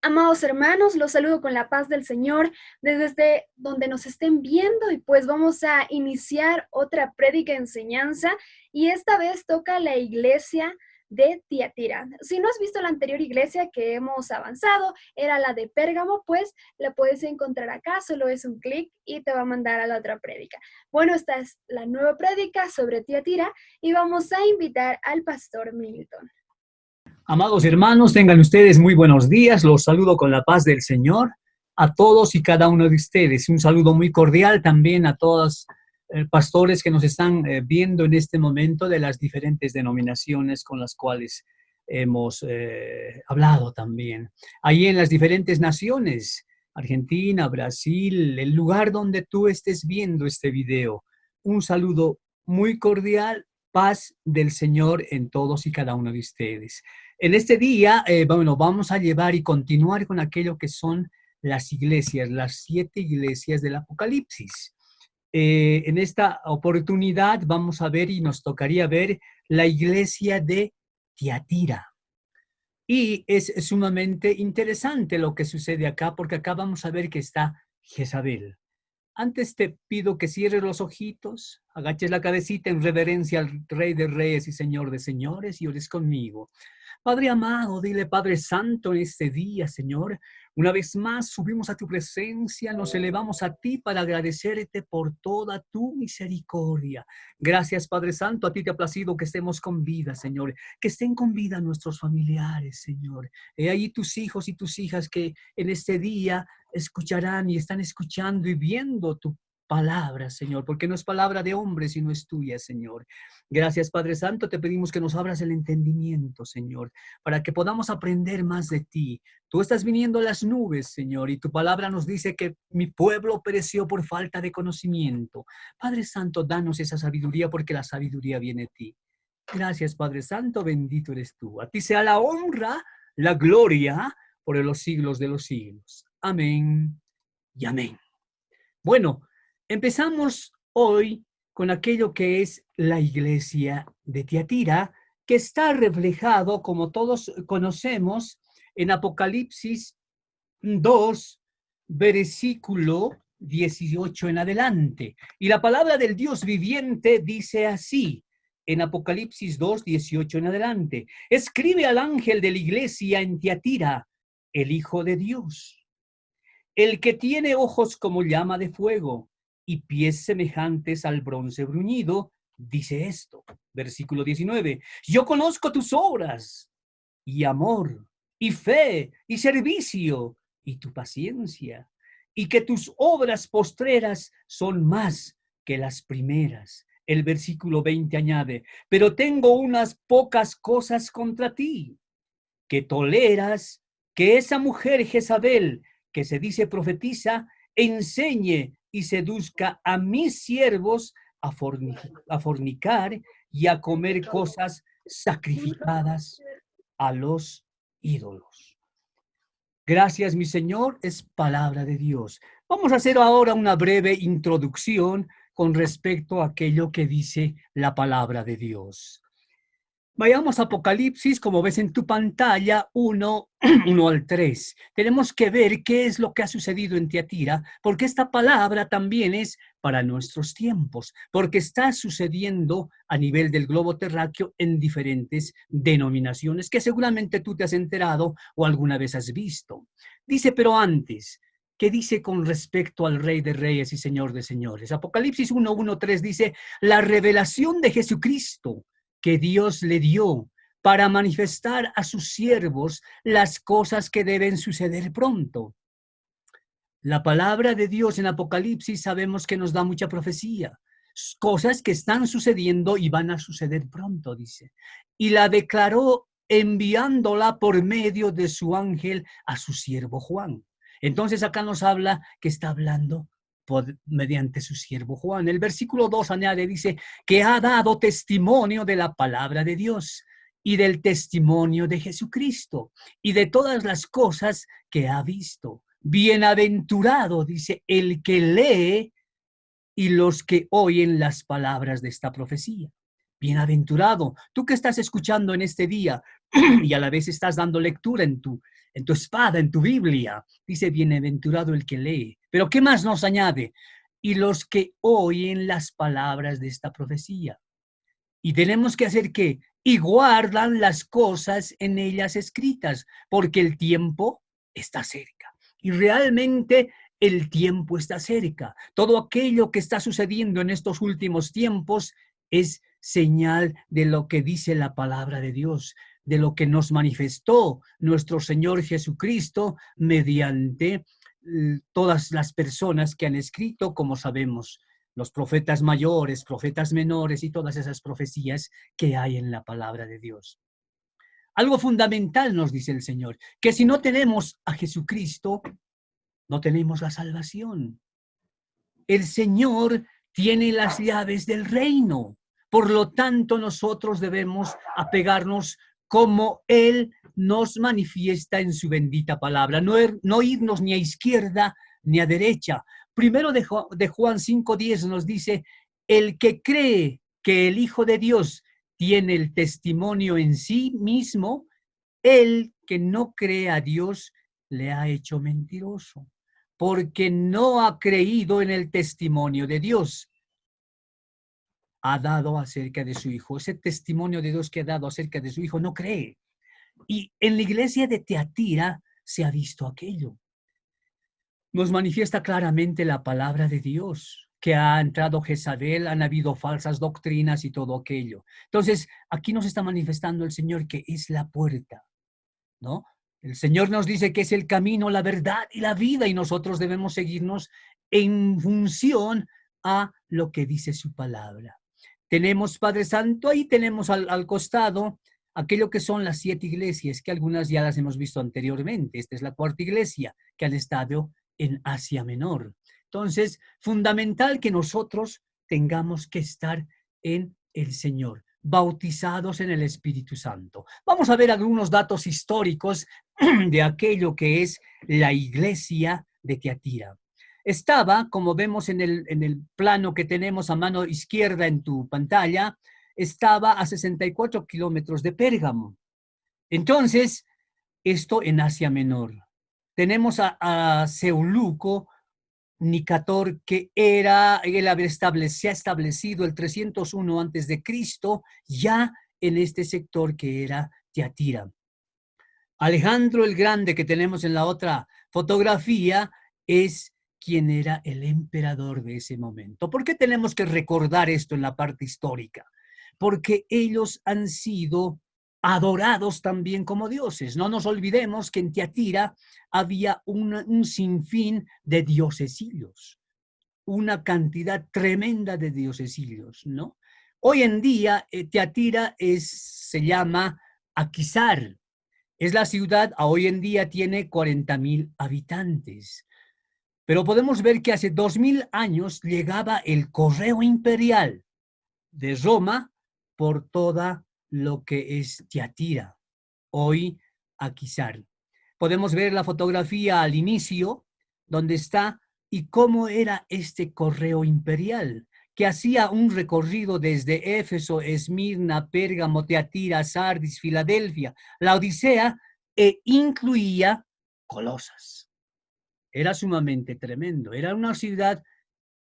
Amados hermanos, los saludo con la paz del Señor desde donde nos estén viendo y pues vamos a iniciar otra prédica enseñanza y esta vez toca la iglesia de Tiatira. Si no has visto la anterior iglesia que hemos avanzado, era la de Pérgamo, pues la puedes encontrar acá, solo es un clic y te va a mandar a la otra prédica. Bueno, esta es la nueva prédica sobre Tiatira y vamos a invitar al pastor Milton. Amados hermanos, tengan ustedes muy buenos días. Los saludo con la paz del Señor a todos y cada uno de ustedes. Un saludo muy cordial también a todos pastores que nos están viendo en este momento de las diferentes denominaciones con las cuales hemos hablado también. Ahí en las diferentes naciones, Argentina, Brasil, el lugar donde tú estés viendo este video. Un saludo muy cordial, paz del Señor en todos y cada uno de ustedes. En este día, vamos a llevar y continuar con aquello que son las iglesias, las 7 iglesias del Apocalipsis. En esta oportunidad vamos a ver y nos tocaría ver la iglesia de Tiatira. Y es sumamente interesante lo que sucede acá, porque acá vamos a ver que está Jezabel. Antes te pido que cierres los ojitos, agaches la cabecita en reverencia al Rey de Reyes y Señor de Señores y ores conmigo. Padre amado, dile Padre Santo en este día, Señor, una vez más subimos a tu presencia, nos elevamos a ti para agradecerte por toda tu misericordia. Gracias, Padre Santo, a ti te ha placido que estemos con vida, Señor, que estén con vida nuestros familiares, Señor. He ahí tus hijos y tus hijas que en este día escucharán y están escuchando y viendo tu palabra, Señor, porque no es palabra de hombre, sino es tuya, Señor. Gracias, Padre Santo, te pedimos que nos abras el entendimiento, Señor, para que podamos aprender más de ti. Tú estás viniendo a las nubes, Señor, y tu palabra nos dice que mi pueblo pereció por falta de conocimiento. Padre Santo, danos esa sabiduría, porque la sabiduría viene de ti. Gracias, Padre Santo, bendito eres tú. A ti sea la honra, la gloria, por los siglos de los siglos. Amén y amén. Bueno, empezamos hoy con aquello que es la iglesia de Tiatira, que está reflejado, como todos conocemos, en Apocalipsis 2, versículo 18 en adelante. Y la palabra del Dios viviente dice así, en Apocalipsis 2, 18 en adelante: escribe al ángel de la iglesia en Tiatira, el Hijo de Dios, el que tiene ojos como llama de fuego y pies semejantes al bronce bruñido, dice esto, versículo 19: yo conozco tus obras y amor y fe y servicio y tu paciencia, y que tus obras postreras son más que las primeras. El versículo 20 añade: pero tengo unas pocas cosas contra ti, que toleras que esa mujer Jezabel, que se dice profetiza, enseñe y seduzca a mis siervos a fornicar y a comer cosas sacrificadas a los ídolos. Gracias, mi Señor, es palabra de Dios. Vamos a hacer ahora una breve introducción con respecto a aquello que dice la palabra de Dios. Vayamos a Apocalipsis, como ves en tu pantalla, 1 al 3. Tenemos que ver qué es lo que ha sucedido en Tiatira, porque esta palabra también es para nuestros tiempos, porque está sucediendo a nivel del globo terráqueo en diferentes denominaciones que seguramente tú te has enterado o alguna vez has visto. Dice, pero antes, ¿qué dice con respecto al Rey de Reyes y Señor de Señores? Apocalipsis 1:1-3 dice, la revelación de Jesucristo que Dios le dio para manifestar a sus siervos las cosas que deben suceder pronto. La palabra de Dios en Apocalipsis sabemos que nos da mucha profecía, cosas que están sucediendo y van a suceder pronto, dice. Y la declaró enviándola por medio de su ángel a su siervo Juan. Entonces acá nos habla que está hablando mediante su siervo Juan. El versículo 2 añade, dice, que ha dado testimonio de la palabra de Dios y del testimonio de Jesucristo y de todas las cosas que ha visto. Bienaventurado, dice, el que lee y los que oyen las palabras de esta profecía. Bienaventurado, tú que estás escuchando en este día y a la vez estás dando lectura en tu en tu espada, en tu Biblia. Dice, bienaventurado el que lee. Pero ¿qué más nos añade? Y los que oyen las palabras de esta profecía. Y tenemos que hacer ¿qué? Y guardan las cosas en ellas escritas, porque el tiempo está cerca. Y realmente el tiempo está cerca. Todo aquello que está sucediendo en estos últimos tiempos es señal de lo que dice la palabra de Dios, de lo que nos manifestó nuestro Señor Jesucristo mediante todas las personas que han escrito, como sabemos, los profetas mayores, profetas menores y todas esas profecías que hay en la palabra de Dios. Algo fundamental nos dice el Señor, que si no tenemos a Jesucristo, no tenemos la salvación. El Señor tiene las llaves del reino. Por lo tanto, nosotros debemos apegarnos como Él nos manifiesta en su bendita palabra. No irnos ni a izquierda ni a derecha. Primero de Juan 5:10 nos dice, el que cree que el Hijo de Dios tiene el testimonio en sí mismo, el que no cree a Dios le ha hecho mentiroso, porque no ha creído en el testimonio de Dios. Ha dado acerca de su Hijo. Ese testimonio de Dios que ha dado acerca de su Hijo no cree. Y en la iglesia de Tiatira se ha visto aquello. Nos manifiesta claramente la palabra de Dios, que ha entrado Jezabel, han habido falsas doctrinas y todo aquello. Entonces, aquí nos está manifestando el Señor que es la puerta, ¿no? El Señor nos dice que es el camino, la verdad y la vida, y nosotros debemos seguirnos en función a lo que dice su palabra. Tenemos Padre Santo, ahí tenemos al costado aquello que son las 7 iglesias, que algunas ya las hemos visto anteriormente. Esta es la 4ª iglesia que han estado en Asia Menor. Entonces, fundamental que nosotros tengamos que estar en el Señor, bautizados en el Espíritu Santo. Vamos a ver algunos datos históricos de aquello que es la iglesia de Tiatira. Estaba, como vemos en el plano que tenemos a mano izquierda en tu pantalla, estaba a 64 kilómetros de Pérgamo. Entonces, esto en Asia Menor. Tenemos a Seuluco, Nicator, que él había establecido el 301 antes de Cristo, ya en este sector que era Tiatira. Alejandro el Grande, que tenemos en la otra fotografía, es quien era el emperador de ese momento. ¿Por qué tenemos que recordar esto en la parte histórica? Porque ellos han sido adorados también como dioses. No nos olvidemos que en Tiatira había un sinfín de diosesillos, una cantidad tremenda de diosesillos, ¿no? Hoy en día Tiatira se llama Aquisar. Es la ciudad, hoy en día tiene 40,000 habitantes. Pero podemos ver que hace 2000 años llegaba el correo imperial de Roma por toda lo que es Tiatira, hoy Aquisar. Podemos ver la fotografía al inicio, donde está, y cómo era este correo imperial, que hacía un recorrido desde Éfeso, Esmirna, Pérgamo, Tiatira, Sardis, Filadelfia, la Odisea, e incluía Colosas. Era sumamente tremendo. Era una ciudad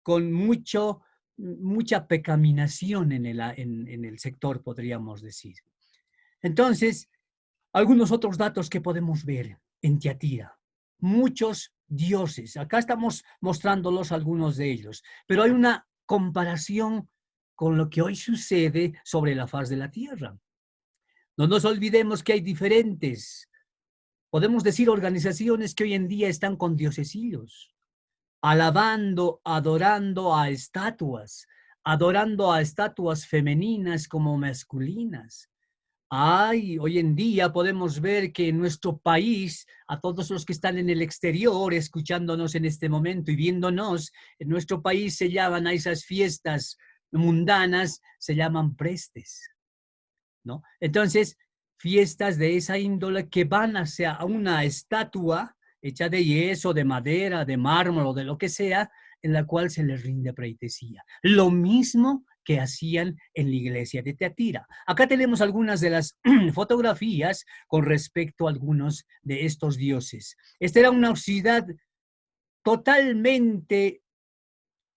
con mucha pecaminosidad en el sector, podríamos decir. Entonces, algunos otros datos que podemos ver en Tiatira. Muchos dioses. Acá estamos mostrándolos algunos de ellos. Pero hay una comparación con lo que hoy sucede sobre la faz de la tierra. No nos olvidemos que hay diferentes, podemos decir, organizaciones que hoy en día están con diosesillos, alabando, adorando a estatuas femeninas como masculinas. Hoy en día podemos ver que en nuestro país, a todos los que están en el exterior escuchándonos en este momento y viéndonos, en nuestro país se llaman a esas fiestas mundanas, se llaman prestes, ¿no? Entonces, fiestas de esa índole que van hacia una estatua hecha de yeso, de madera, de mármol o de lo que sea, en la cual se le rinde pleitesía. Lo mismo que hacían en la iglesia de Tiatira. Acá tenemos algunas de las fotografías con respecto a algunos de estos dioses. Esta era una ciudad totalmente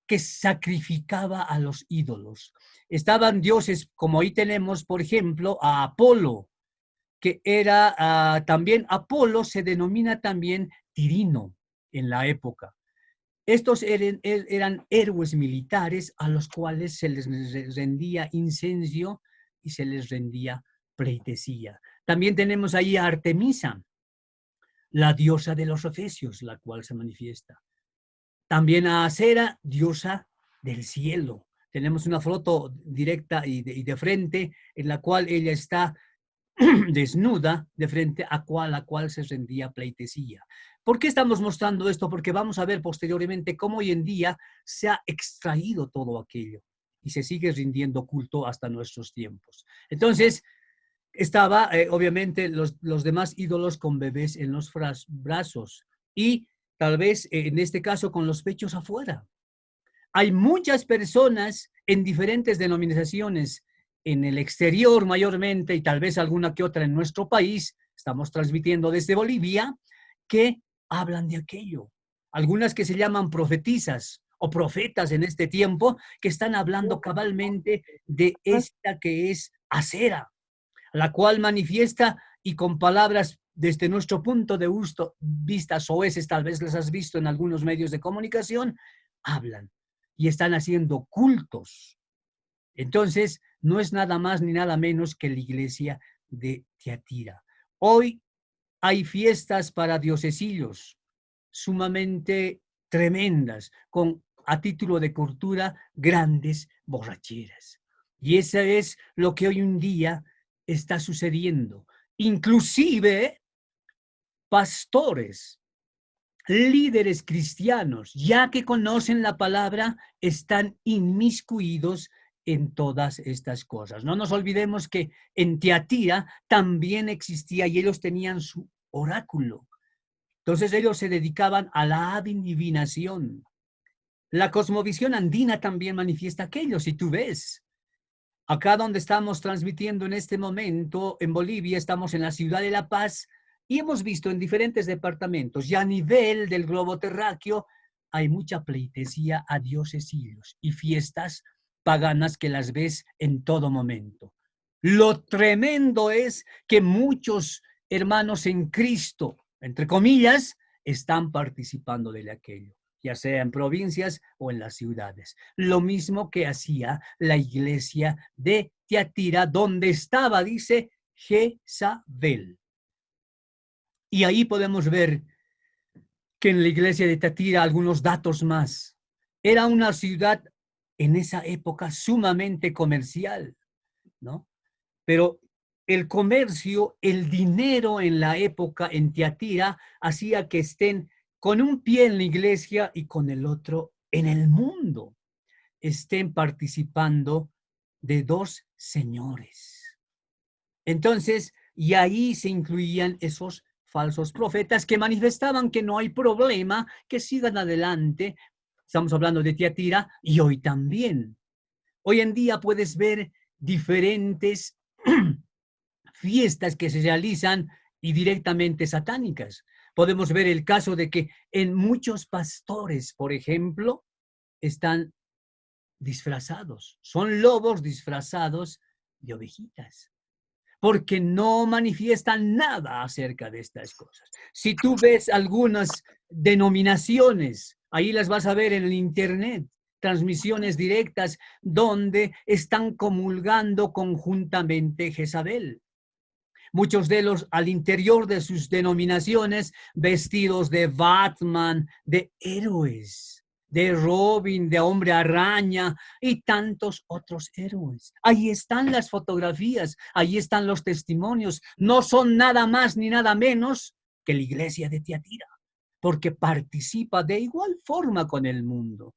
que sacrificaba a los ídolos. Estaban dioses, como ahí tenemos, por ejemplo, a Apolo, que era también, Apolo se denomina también Tirino en la época. Estos eran héroes militares a los cuales se les rendía incenso y se les rendía pleitesía. También tenemos ahí a Artemisa, la diosa de los efesios, la cual se manifiesta. También a Acera, diosa del cielo. Tenemos una foto directa y de frente en la cual ella está desnuda de frente a la cual se rendía pleitesía. ¿Por qué estamos mostrando esto? Porque vamos a ver posteriormente cómo hoy en día se ha extraído todo aquello y se sigue rindiendo culto hasta nuestros tiempos. Entonces, estaba obviamente los demás ídolos con bebés en los brazos y tal vez en este caso con los pechos afuera. Hay muchas personas en diferentes denominaciones en el exterior mayormente y tal vez alguna que otra en nuestro país, estamos transmitiendo desde Bolivia, que hablan de aquello. Algunas que se llaman profetisas o profetas en este tiempo, que están hablando cabalmente de esta que es Acera, la cual manifiesta y con palabras desde nuestro punto de vista soeces, tal vez las has visto en algunos medios de comunicación, hablan y están haciendo cultos. Entonces, no es nada más ni nada menos que la iglesia de Tiatira. Hoy hay fiestas para diosesillos sumamente tremendas, con a título de cultura grandes borracheras. Y eso es lo que hoy en día está sucediendo. Inclusive pastores, líderes cristianos, ya que conocen la palabra, están inmiscuidos en todas estas cosas. No nos olvidemos que en Tiatira también existía y ellos tenían su oráculo. Entonces ellos se dedicaban a la adivinación. La cosmovisión andina también manifiesta aquello, si tú ves. Acá donde estamos transmitiendo en este momento, en Bolivia, estamos en la ciudad de La Paz y hemos visto en diferentes departamentos y a nivel del globo terráqueo hay mucha pleitesía a diosesilos y fiestas paganas que las ves en todo momento. Lo tremendo es que muchos hermanos en Cristo, entre comillas, están participando de aquello, ya sea en provincias o en las ciudades. Lo mismo que hacía la iglesia de Tiatira, donde estaba, dice, Jezabel. Y ahí podemos ver que en la iglesia de Tiatira algunos datos más. Era una ciudad en esa época sumamente comercial, ¿no? Pero el comercio, el dinero en la época en Tiatira hacía que estén con un pie en la iglesia y con el otro en el mundo, estén participando de dos señores. Entonces, y ahí se incluían esos falsos profetas que manifestaban que no hay problema, que sigan adelante. Estamos hablando de Tiatira y hoy también. Hoy en día puedes ver diferentes fiestas que se realizan y directamente satánicas. Podemos ver el caso de que en muchos pastores, por ejemplo, están disfrazados. Son lobos disfrazados de ovejitas, porque no manifiestan nada acerca de estas cosas. Si tú ves algunas denominaciones, ahí las vas a ver en el internet, transmisiones directas donde están comulgando conjuntamente Jezabel. Muchos de los al interior de sus denominaciones vestidos de Batman, de héroes, de Robin, de Hombre Araña y tantos otros héroes. Ahí están las fotografías, ahí están los testimonios. No son nada más ni nada menos que la iglesia de Tiatira, porque participa de igual forma con el mundo.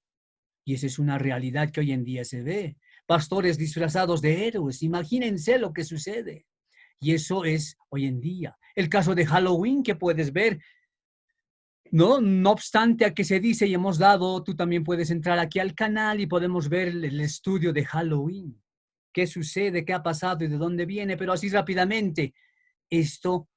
Y esa es una realidad que hoy en día se ve. Pastores disfrazados de héroes, imagínense lo que sucede. Y eso es hoy en día. El caso de Halloween que puedes ver No, no obstante a que se dice y hemos dado, tú también puedes entrar aquí al canal y podemos ver el estudio de Halloween. ¿Qué sucede? ¿Qué ha pasado y de dónde viene? Pero así rápidamente, esto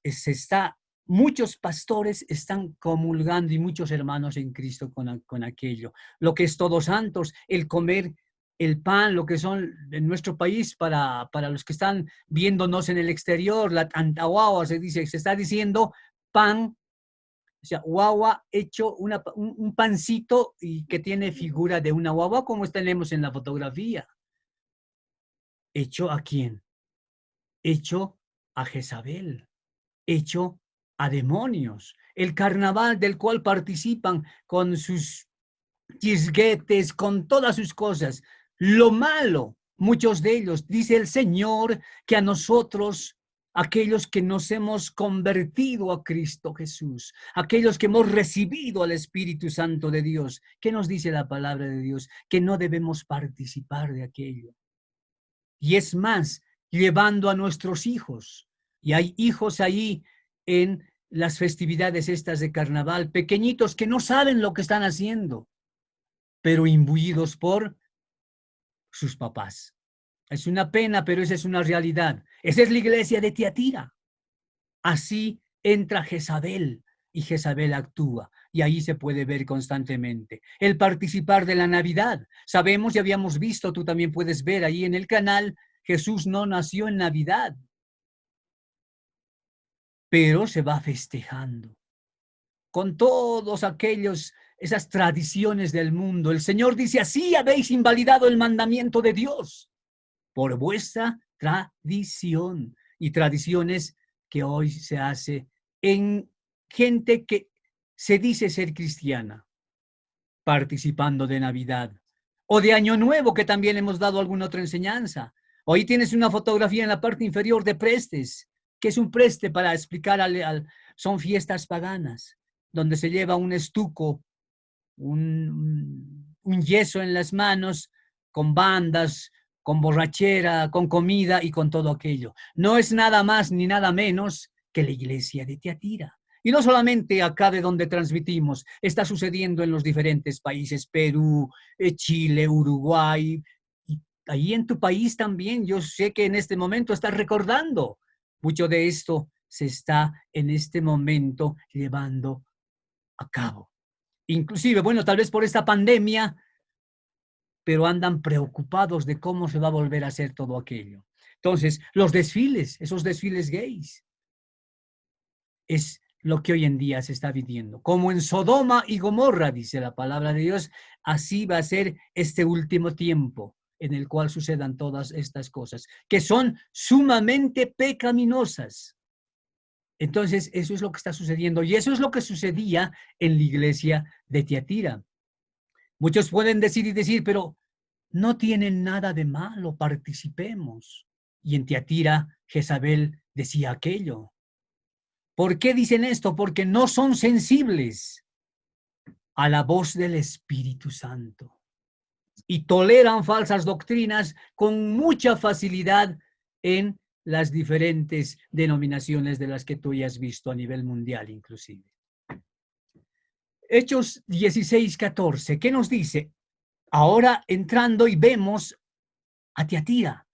se está, muchos pastores están comulgando y muchos hermanos en Cristo con aquello. Lo que es Todos Santos, el comer el pan, lo que son en nuestro país para los que están viéndonos en el exterior, la tantahuahua se dice, se está diciendo pan, o sea, guagua hecho un pancito y que tiene figura de una guagua como tenemos en la fotografía. ¿Hecho a quién? Hecho a Jezabel, hecho a demonios. El carnaval del cual participan con sus chisguetes, con todas sus cosas. Lo malo, muchos de ellos, dice el Señor, que a nosotros, aquellos que nos hemos convertido a Cristo Jesús, aquellos que hemos recibido al Espíritu Santo de Dios, ¿qué nos dice la palabra de Dios? Que no debemos participar de aquello. Y es más, llevando a nuestros hijos. Y hay hijos ahí en las festividades estas de carnaval, pequeñitos que no saben lo que están haciendo, pero imbuidos por sus papás. Es una pena, pero esa es una realidad. Esa es la iglesia de Tiatira. Así entra Jezabel y Jezabel actúa. Y ahí se puede ver constantemente. El participar de la Navidad. Sabemos y habíamos visto, tú también puedes ver ahí en el canal, Jesús no nació en Navidad, pero se va festejando con todos aquellos, esas tradiciones del mundo. El Señor dice, así habéis invalidado el mandamiento de Dios por vuestra tradición. Y tradiciones que hoy se hace en gente que se dice ser cristiana, participando de Navidad o de Año Nuevo, que también hemos dado alguna otra enseñanza. Hoy tienes una fotografía en la parte inferior de prestes, que es un preste para explicar, son fiestas paganas, donde se lleva un estuco, un yeso en las manos, con bandas, con borrachera, con comida y con todo aquello. No es nada más ni nada menos que la iglesia de Tiatira. Y no solamente acá de donde transmitimos, está sucediendo en los diferentes países, Perú, Chile, Uruguay, y ahí en tu país también. Yo sé que en este momento estás recordando. Mucho de esto se está en este momento llevando a cabo. Inclusive, bueno, tal vez por esta pandemia, pero andan preocupados de cómo se va a volver a hacer todo aquello. Entonces, los desfiles, esos desfiles gays, es lo que hoy en día se está viviendo. Como en Sodoma y Gomorra, dice la palabra de Dios, así va a ser este último tiempo en el cual sucedan todas estas cosas, que son sumamente pecaminosas. Entonces, eso es lo que está sucediendo y eso es lo que sucedía en la iglesia de Tiatira. Muchos pueden decir y decir, pero no tienen nada de malo, participemos. Y en Tiatira, Jezabel decía aquello. ¿Por qué dicen esto? Porque no son sensibles a la voz del Espíritu Santo y toleran falsas doctrinas con mucha facilidad en las diferentes denominaciones de las que tú ya has visto a nivel mundial inclusive. Hechos 16:14, ¿qué nos dice? Ahora entrando y vemos a Tiatira.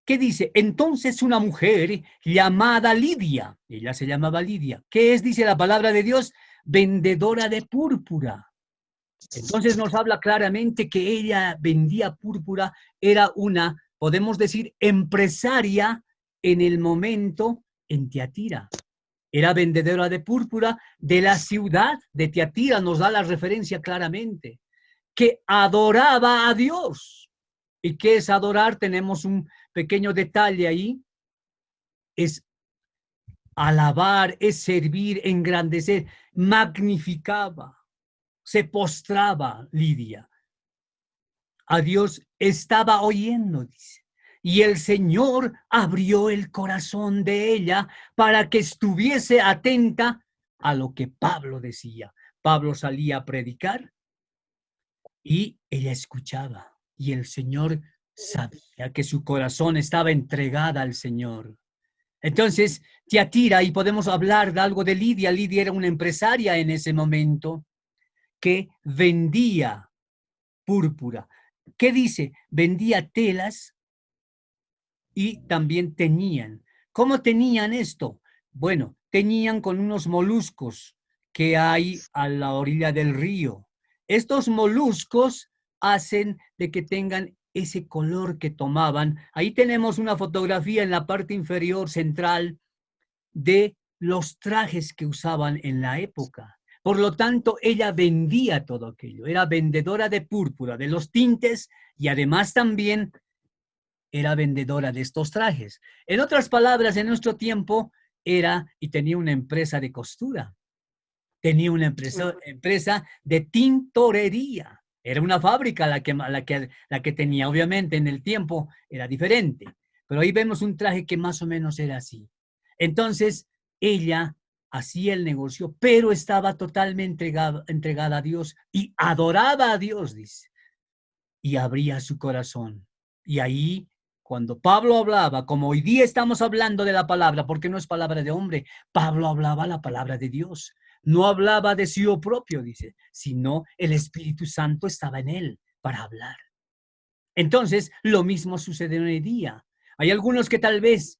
¿Qué dice? Entonces una mujer llamada Lidia, ella se llamaba Lidia, ¿qué es? Dice la palabra de Dios, vendedora de púrpura. Entonces nos habla claramente que ella vendía púrpura, era una, podemos decir, empresaria en el momento en Tiatira. Era vendedora de púrpura de la ciudad de Tiatira, nos da la referencia claramente, que adoraba a Dios. ¿Y qué es adorar? Tenemos un pequeño detalle ahí. Es alabar, es servir, engrandecer, magnificaba, se postraba Lidia. A Dios estaba oyendo, dice. Y el Señor abrió el corazón de ella para que estuviese atenta a lo que Pablo decía. Pablo salía a predicar y ella escuchaba. Y el Señor sabía que su corazón estaba entregada al Señor. Entonces, Tiatira, y podemos hablar de algo de Lidia. Lidia era una empresaria en ese momento que vendía púrpura. ¿Qué dice? Vendía telas y también teñían. ¿Cómo tenían esto? Bueno, teñían con unos moluscos que hay a la orilla del río. Estos moluscos hacen de que tengan ese color que tomaban. Ahí tenemos una fotografía en la parte inferior central de los trajes que usaban en la época. Por lo tanto, ella vendía todo aquello, era vendedora de púrpura, de los tintes, y además también era vendedora de estos trajes. En otras palabras, en nuestro tiempo era y tenía una empresa de costura, tenía una empresa de tintorería. Era una fábrica la que tenía, obviamente en el tiempo era diferente, pero ahí vemos un traje que más o menos era así. Entonces, ella hacía el negocio, pero estaba totalmente entregada a Dios y adoraba a Dios, dice, y abría su corazón. Y ahí, cuando Pablo hablaba, como hoy día estamos hablando de la palabra, porque no es palabra de hombre, Pablo hablaba la palabra de Dios. No hablaba de sí propio, dice, sino el Espíritu Santo estaba en él para hablar. Entonces, lo mismo sucede hoy día. Hay algunos que tal vez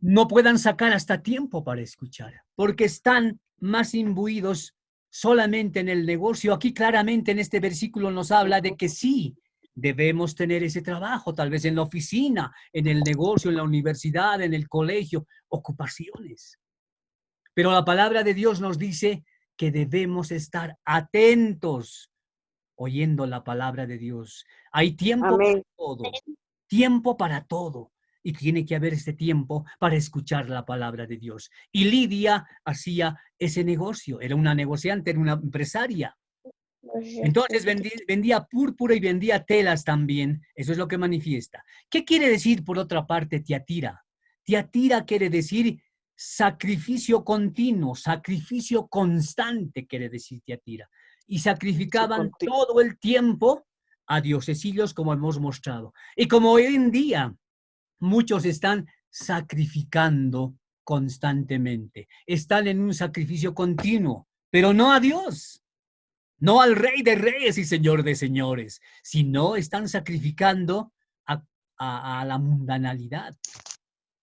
no puedan sacar hasta tiempo para escuchar, porque están más imbuidos solamente en el negocio. Aquí claramente en este versículo nos habla de que sí, debemos tener ese trabajo, tal vez en la oficina, en el negocio, en la universidad, en el colegio, ocupaciones. Pero la palabra de Dios nos dice que debemos estar atentos oyendo la palabra de Dios. Hay tiempo para Amén. todo, tiempo para todo. Y tiene que haber este tiempo para escuchar la palabra de Dios. Y Lidia hacía ese negocio, era una negociante, era una empresaria. Entonces vendía púrpura y vendía telas también. Eso es lo que manifiesta. ¿Qué quiere decir, por otra parte, Tiatira? Tiatira quiere decir sacrificio continuo, sacrificio constante, quiere decir Tiatira. Y sacrificaban todo el tiempo a diosecillos, como hemos mostrado. Y como hoy en día muchos están sacrificando constantemente, están en un sacrificio continuo, pero no a Dios, no al Rey de Reyes y Señor de Señores, sino están sacrificando a la mundanalidad.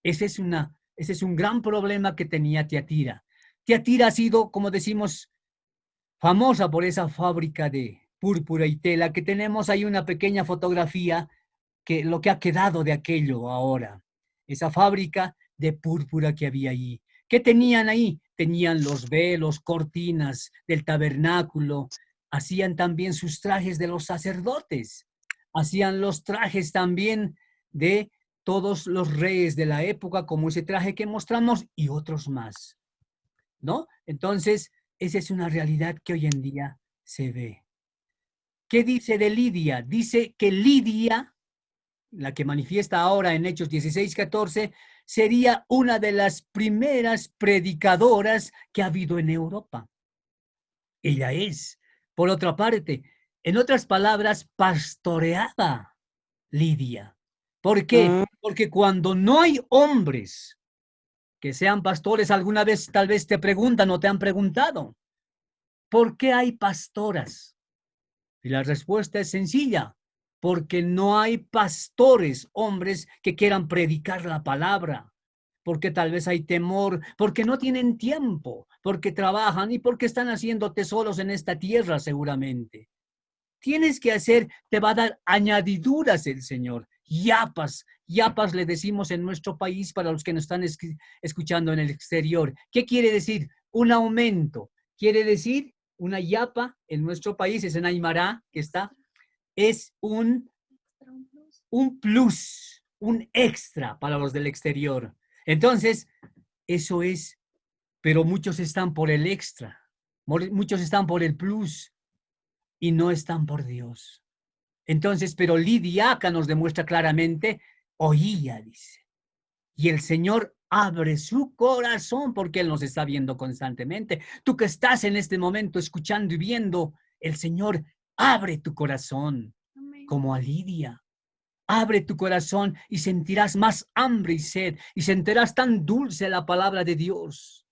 Ese es un gran problema que tenía Tiatira. Tiatira ha sido, como decimos, famosa por esa fábrica de púrpura y tela, que tenemos ahí una pequeña fotografía que lo que ha quedado de aquello ahora, esa fábrica de púrpura que había ahí. ¿Qué tenían ahí? Tenían los velos, cortinas del tabernáculo, hacían también sus trajes de los sacerdotes, hacían los trajes también de todos los reyes de la época, como ese traje que mostramos y otros más, ¿no? Entonces, esa es una realidad que hoy en día se ve. ¿Qué dice de Lidia? Dice que Lidia, la que manifiesta ahora en Hechos 16:14, sería una de las primeras predicadoras que ha habido en Europa. Ella es, por otra parte, en otras palabras, pastoreaba Lidia. ¿Por qué? Porque cuando no hay hombres que sean pastores, alguna vez tal vez te preguntan o te han preguntado, ¿por qué hay pastoras? Y la respuesta es sencilla, porque no hay pastores, hombres, que quieran predicar la palabra, porque tal vez hay temor, porque no tienen tiempo, porque trabajan y porque están haciendo tesoros en esta tierra seguramente. Tienes que hacer, te va a dar añadiduras el Señor, yapas, yapas le decimos en nuestro país para los que nos están escuchando en el exterior. ¿Qué quiere decir? Un aumento. Quiere decir una yapa en nuestro país, es en Aymara que está, es un plus, un extra para los del exterior. Entonces, eso es, pero muchos están por el extra, muchos están por el plus y no están por Dios. Entonces, pero Lidia acá nos demuestra claramente, oía, dice, y el Señor abre su corazón porque Él nos está viendo constantemente. Tú que estás en este momento escuchando y viendo, el Señor abre tu corazón. Amén. Como a Lidia. Abre tu corazón y sentirás más hambre y sed y sentirás tan dulce la palabra de Dios.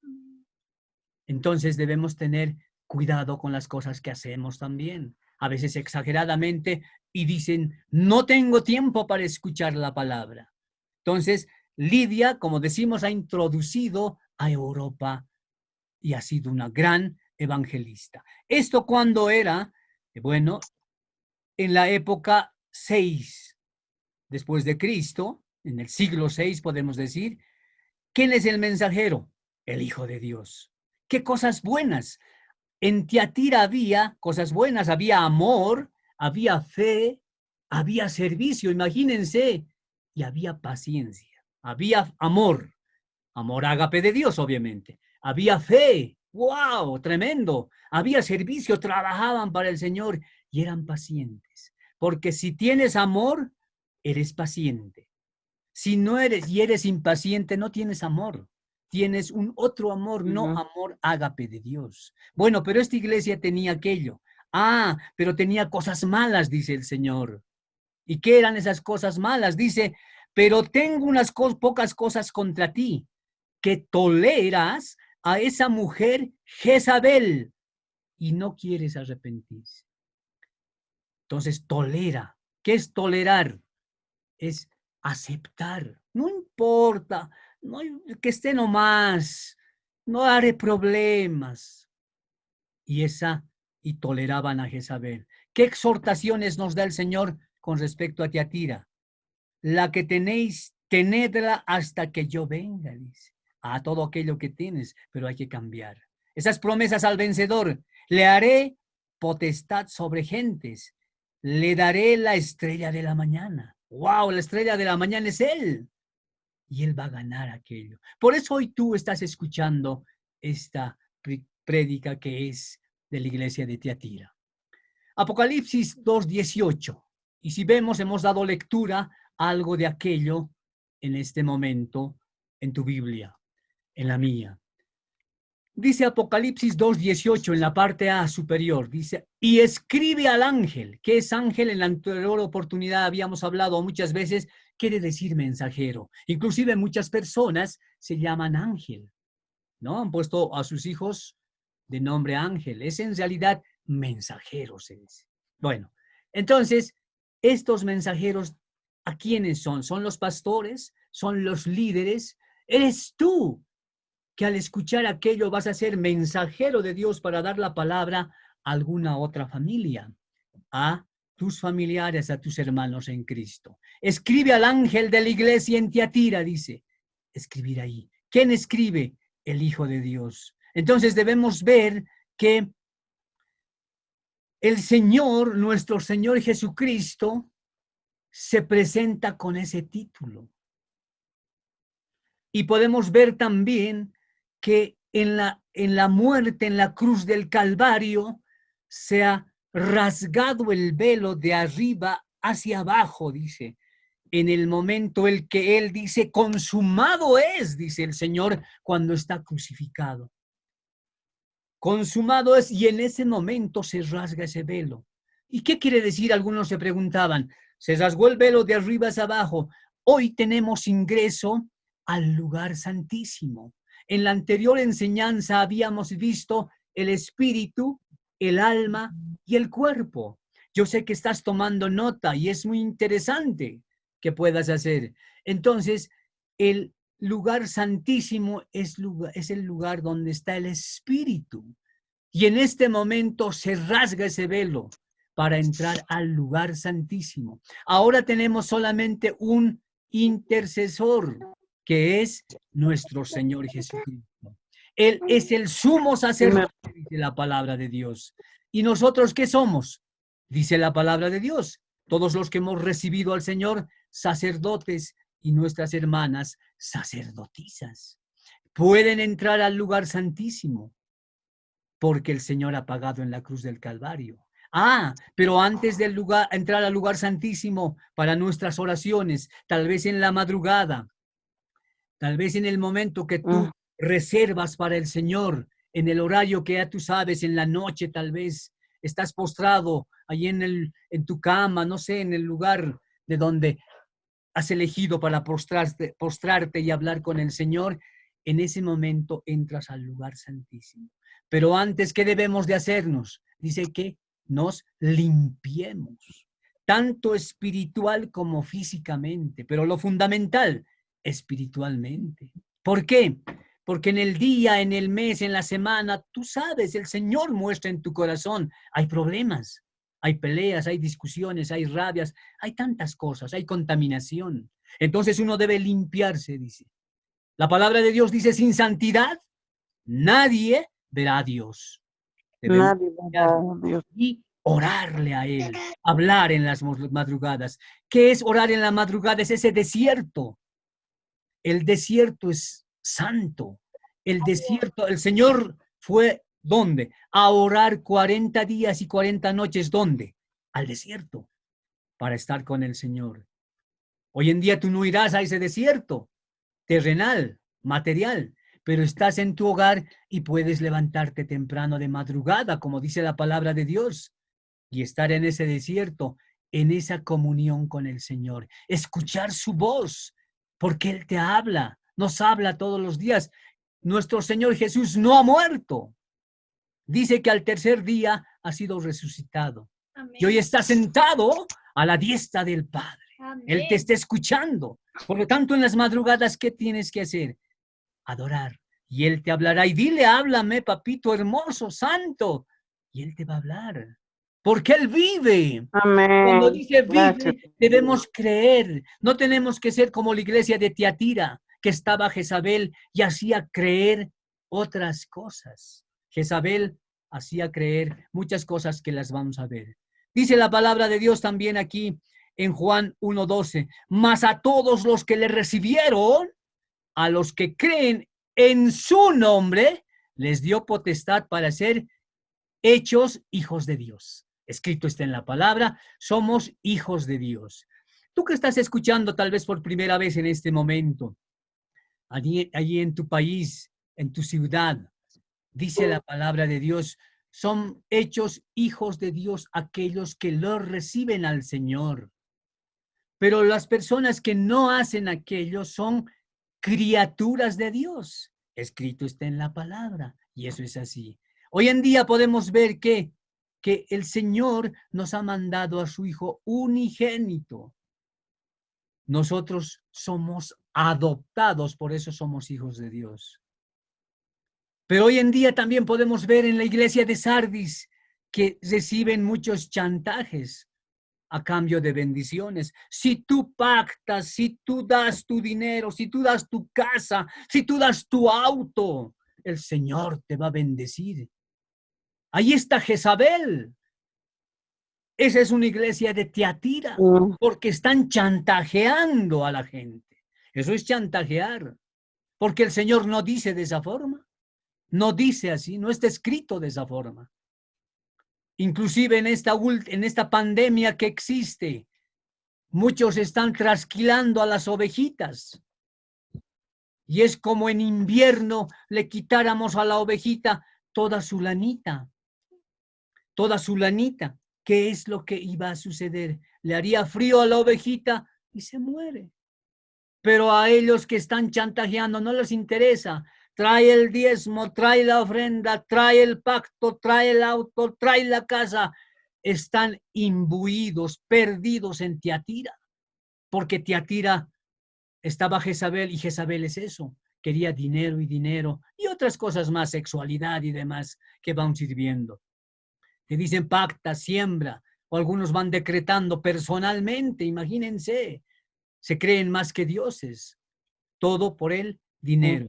Entonces debemos tener cuidado con las cosas que hacemos también. A veces exageradamente y dicen, no tengo tiempo para escuchar la palabra. Entonces, Lidia, como decimos, ha introducido a Europa y ha sido una gran evangelista. ¿Esto cuándo era? Bueno, en la época 6 después de Cristo, en el siglo 6 podemos decir. ¿Quién es el mensajero? El Hijo de Dios. ¿Qué cosas buenas? En Tiatira había cosas buenas, había amor, había fe, había servicio, imagínense, y había paciencia, había amor, amor ágape de Dios, obviamente, había fe, wow, tremendo, había servicio, trabajaban para el Señor y eran pacientes, porque si tienes amor, eres paciente. Si no eres y eres impaciente, no tienes amor. Tienes un otro amor, no amor ágape de Dios. Bueno, pero esta iglesia tenía aquello. Ah, pero tenía cosas malas, dice el Señor. ¿Y qué eran esas cosas malas? Dice, pero tengo unas pocas cosas contra ti, que toleras a esa mujer Jezabel y no quieres arrepentirse. Entonces, tolera. ¿Qué es tolerar? Es aceptar. No importa, no, que esté nomás, no haré problemas. Y toleraban a Jezabel. ¿Qué exhortaciones nos da el Señor con respecto a Tiatira? La que tenéis, tenedla hasta que yo venga, dice. A todo aquello que tienes, pero hay que cambiar. Esas promesas al vencedor. Le haré potestad sobre gentes. Le daré la estrella de la mañana. ¡Wow! La estrella de la mañana es Él. Y Él va a ganar aquello. Por eso hoy tú estás escuchando esta prédica que es de la iglesia de Tiatira. Apocalipsis 2:18. Y si vemos, hemos dado lectura a algo de aquello en este momento en tu Biblia, en la mía. Dice Apocalipsis 2:18 en la parte A superior, dice, y escribe al ángel. ¿Qué es ángel? En la anterior oportunidad habíamos hablado muchas veces, quiere decir mensajero. Inclusive muchas personas se llaman ángel, ¿no? Han puesto a sus hijos de nombre ángel. Es en realidad mensajero, se dice. Bueno, entonces, estos mensajeros, ¿a quiénes son? ¿Son los pastores? ¿Son los líderes? ¿Eres tú que al escuchar aquello vas a ser mensajero de Dios para dar la palabra a alguna otra familia, a tus familiares, a tus hermanos en Cristo? Escribe al ángel de la iglesia en Tiatira, dice. Escribir ahí. ¿Quién escribe? El Hijo de Dios. Entonces debemos ver que el Señor, nuestro Señor Jesucristo, se presenta con ese título. Y podemos ver también que en la muerte, en la cruz del Calvario, se ha rasgado el velo de arriba hacia abajo, dice. En el momento el que Él dice, consumado es, dice el Señor, cuando está crucificado. Consumado es, y en ese momento se rasga ese velo. ¿Y qué quiere decir? Algunos se preguntaban, se rasgó el velo de arriba hacia abajo. Hoy tenemos ingreso al lugar santísimo. En la anterior enseñanza habíamos visto el espíritu, el alma y el cuerpo. Yo sé que estás tomando nota y es muy interesante que puedas hacer. Entonces, el lugar santísimo es el lugar donde está el espíritu. Y en este momento se rasga ese velo para entrar al lugar santísimo. Ahora tenemos solamente un intercesor, que es nuestro Señor Jesucristo. Él es el sumo sacerdote, dice la palabra de Dios. ¿Y nosotros qué somos? Dice la palabra de Dios. Todos los que hemos recibido al Señor, sacerdotes, y nuestras hermanas, sacerdotisas, pueden entrar al lugar santísimo porque el Señor ha pagado en la cruz del Calvario. Ah, pero antes de entrar al lugar santísimo para nuestras oraciones, tal vez en la madrugada, tal vez en el momento que tú reservas para el Señor, en el horario que ya tú sabes, en la noche tal vez, estás postrado ahí en tu cama, no sé, en el lugar de donde has elegido para postrarte y hablar con el Señor, en ese momento entras al lugar santísimo. Pero antes, ¿qué debemos de hacernos? Dice que nos limpiemos, tanto espiritual como físicamente, pero lo fundamental, espiritualmente. ¿Por qué? Porque en el día, en el mes, en la semana, tú sabes, el Señor muestra en tu corazón, hay problemas, hay peleas, hay discusiones, hay rabias, hay tantas cosas, hay contaminación. Entonces uno debe limpiarse, dice. La palabra de Dios dice, sin santidad, nadie verá a Dios. Debemos Nadie verá a Dios. y orarle a Él, hablar en las madrugadas. ¿Qué es orar en la madrugada? Es ese desierto. El desierto es santo. El desierto, el Señor fue, ¿dónde? A orar 40 días y 40 noches, ¿dónde? Al desierto, para estar con el Señor. Hoy en día tú no irás a ese desierto terrenal, material, pero estás en tu hogar y puedes levantarte temprano de madrugada, como dice la palabra de Dios, y estar en ese desierto, en esa comunión con el Señor, escuchar su voz, porque Él te habla, nos habla todos los días. Nuestro Señor Jesús no ha muerto. Dice que al tercer día ha sido resucitado. Amén. Y hoy está sentado a la diestra del Padre. Amén. Él te está escuchando. Por lo tanto, en las madrugadas, ¿qué tienes que hacer? Adorar. Y Él te hablará. Y dile, háblame, papito hermoso, santo. Y Él te va a hablar. Porque Él vive. Amén. Cuando dice vive, Gracias. debemos creer. No tenemos que ser como la iglesia de Tiatira, que estaba Jezabel y hacía creer otras cosas. Jezabel hacía creer muchas cosas que las vamos a ver. Dice la palabra de Dios también aquí en Juan 1:12, mas a todos los que le recibieron, a los que creen en su nombre, les dio potestad para ser hechos hijos de Dios. Escrito está en la palabra, somos hijos de Dios. Tú que estás escuchando tal vez por primera vez en este momento, allí en tu país, en tu ciudad, dice la palabra de Dios, son hechos hijos de Dios aquellos que lo reciben al Señor. Pero las personas que no hacen aquello son criaturas de Dios. Escrito está en la palabra y eso es así. Hoy en día podemos ver que el Señor nos ha mandado a su Hijo unigénito. Nosotros somos adoptados, por eso somos hijos de Dios. Pero hoy en día también podemos ver en la iglesia de Sardis que reciben muchos chantajes a cambio de bendiciones. Si tú pactas, si tú das tu dinero, si tú das tu casa, si tú das tu auto, el Señor te va a bendecir. Ahí está Jezabel. Esa es una iglesia de Tiatira, porque están chantajeando a la gente. Eso es chantajear, porque el Señor no dice de esa forma. No dice así, no está escrito de esa forma. Inclusive en esta pandemia que existe, muchos están trasquilando a las ovejitas. Y es como en invierno le quitáramos a la ovejita toda su lanita. Toda su lanita. ¿Qué es lo que iba a suceder? Le haría frío a la ovejita y se muere. Pero a ellos que están chantajeando no les interesa. Trae el diezmo, trae la ofrenda, trae el pacto, trae el auto, trae la casa. Están imbuidos, perdidos en Tiatira. Porque Tiatira estaba Jezabel y Jezabel es eso. Quería dinero y otras cosas más, sexualidad y demás que van sirviendo. Te dicen pacta, siembra, o algunos van decretando personalmente, imagínense, se creen más que dioses, todo por el dinero.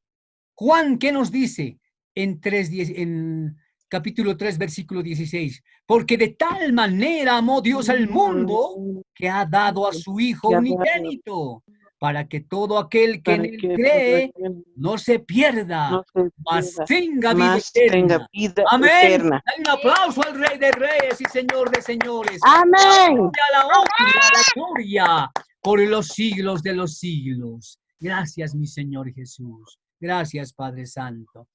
Juan, ¿qué nos dice en capítulo 3, versículo 16? Porque de tal manera amó Dios al mundo que ha dado a su Hijo unigénito, para que todo aquel que en él cree no se pierda, mas tenga vida eterna. Amén. Hay un aplauso al Rey de Reyes y Señor de Señores. Amén. A la honra, a la gloria, por los siglos de los siglos. Gracias, mi Señor Jesús. Gracias, Padre Santo.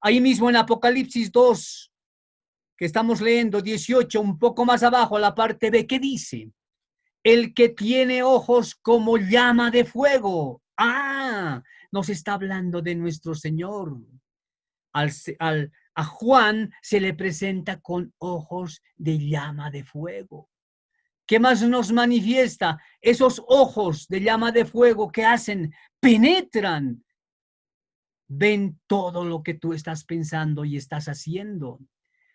Ahí mismo en Apocalipsis 2, que estamos leyendo 18, un poco más abajo, la parte B, ¿qué dice? el que tiene ojos como llama de fuego. Ah, nos está hablando de nuestro Señor. A Juan se le presenta con ojos de llama de fuego. ¿Qué más nos manifiesta? Esos ojos de llama de fuego que hacen, penetran, ven todo lo que tú estás pensando y estás haciendo.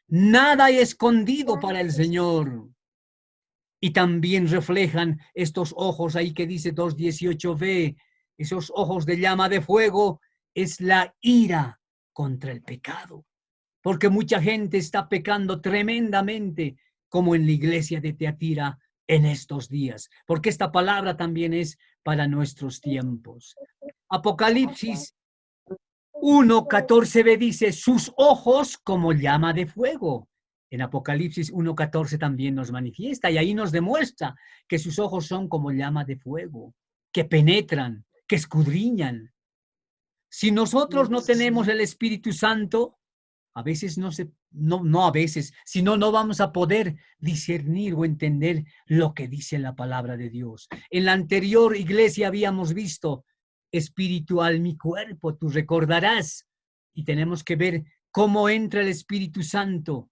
Nada hay escondido para el Señor. Y también reflejan estos ojos ahí que dice 2:18b, esos ojos de llama de fuego, es la ira contra el pecado. Porque mucha gente está pecando tremendamente, como en la iglesia de Teatira en estos días. Porque esta palabra también es para nuestros tiempos. Apocalipsis 1:14b dice, sus ojos como llama de fuego. En Apocalipsis 1:14 también nos manifiesta y ahí nos demuestra que sus ojos son como llama de fuego, que penetran, que escudriñan. Si nosotros no tenemos el Espíritu Santo, a veces no a veces, sino no vamos a poder discernir o entender lo que dice la palabra de Dios. En la anterior iglesia habíamos visto espiritual mi cuerpo, tú recordarás, y tenemos que ver cómo entra el Espíritu Santo,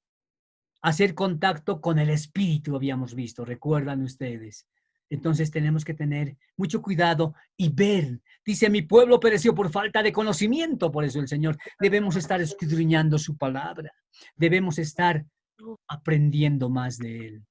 hacer contacto con el Espíritu, habíamos visto, recuerdan ustedes. Entonces tenemos que tener mucho cuidado y ver. Dice, mi pueblo pereció por falta de conocimiento, por eso el Señor, debemos estar escudriñando su palabra, debemos estar aprendiendo más de Él.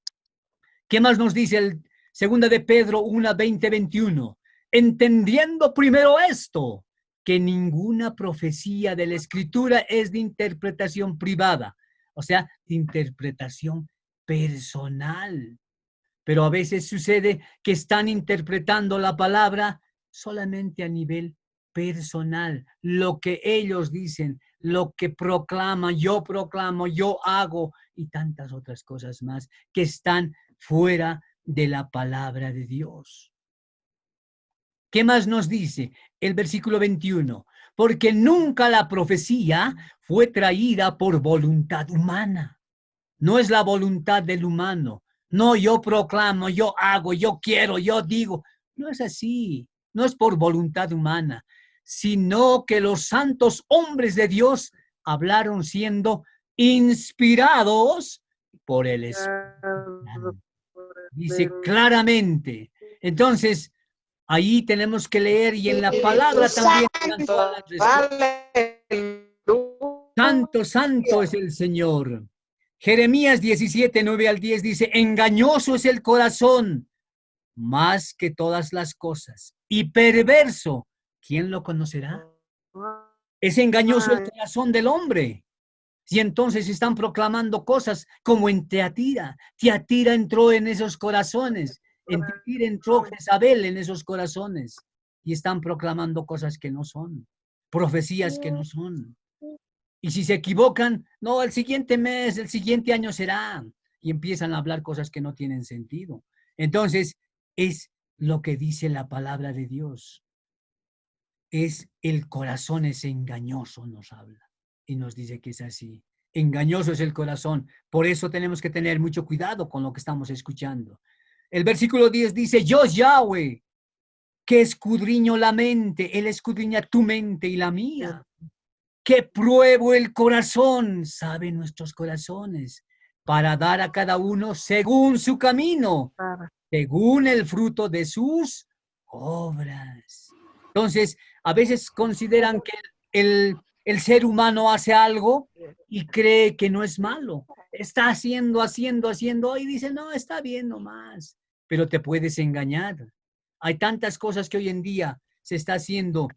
¿Qué más nos dice el segunda de Pedro 1:20-21? Entendiendo primero esto, que ninguna profecía de la Escritura es de interpretación privada, o sea, de interpretación personal. Pero a veces sucede que están interpretando la palabra solamente a nivel personal, lo que ellos dicen, lo que proclaman, proclamo, yo hago y tantas otras cosas más que están fuera de la palabra de Dios. ¿Qué más nos dice el versículo 21? Porque nunca la profecía fue traída por voluntad humana. No es la voluntad del humano. No, yo proclamo, yo hago, yo quiero, yo digo. No es así. No es por voluntad humana, sino que los santos hombres de Dios hablaron siendo inspirados por el Espíritu. Dice claramente. Entonces, ahí tenemos que leer y en la palabra también están todas las respuestas. Santo, santo es el Señor. Jeremías 17:9-10 dice, engañoso es el corazón más que todas las cosas y perverso, ¿quién lo conocerá? Es engañoso el corazón del hombre. Y entonces están proclamando cosas como en Teatira. Teatira entró en esos corazones. En Teatira entró Jezabel en esos corazones. Y están proclamando cosas que no son. Profecías que no son. Y si se equivocan, no, el siguiente mes, el siguiente año será. Y empiezan a hablar cosas que no tienen sentido. Entonces, es lo que dice la palabra de Dios. Es el corazón es engañoso, nos habla. Y nos dice que es así. Engañoso es el corazón. Por eso tenemos que tener mucho cuidado con lo que estamos escuchando. El versículo 10 dice, yo Yahweh, que escudriño la mente, Él escudriña tu mente y la mía. Que pruebo el corazón, sabe nuestros corazones, para dar a cada uno según su camino, según el fruto de sus obras. Entonces, a veces consideran que el ser humano hace algo y cree que no es malo. Está haciendo, y dice, no, está bien nomás, pero te puedes engañar. Hay tantas cosas que hoy en día se está haciendo.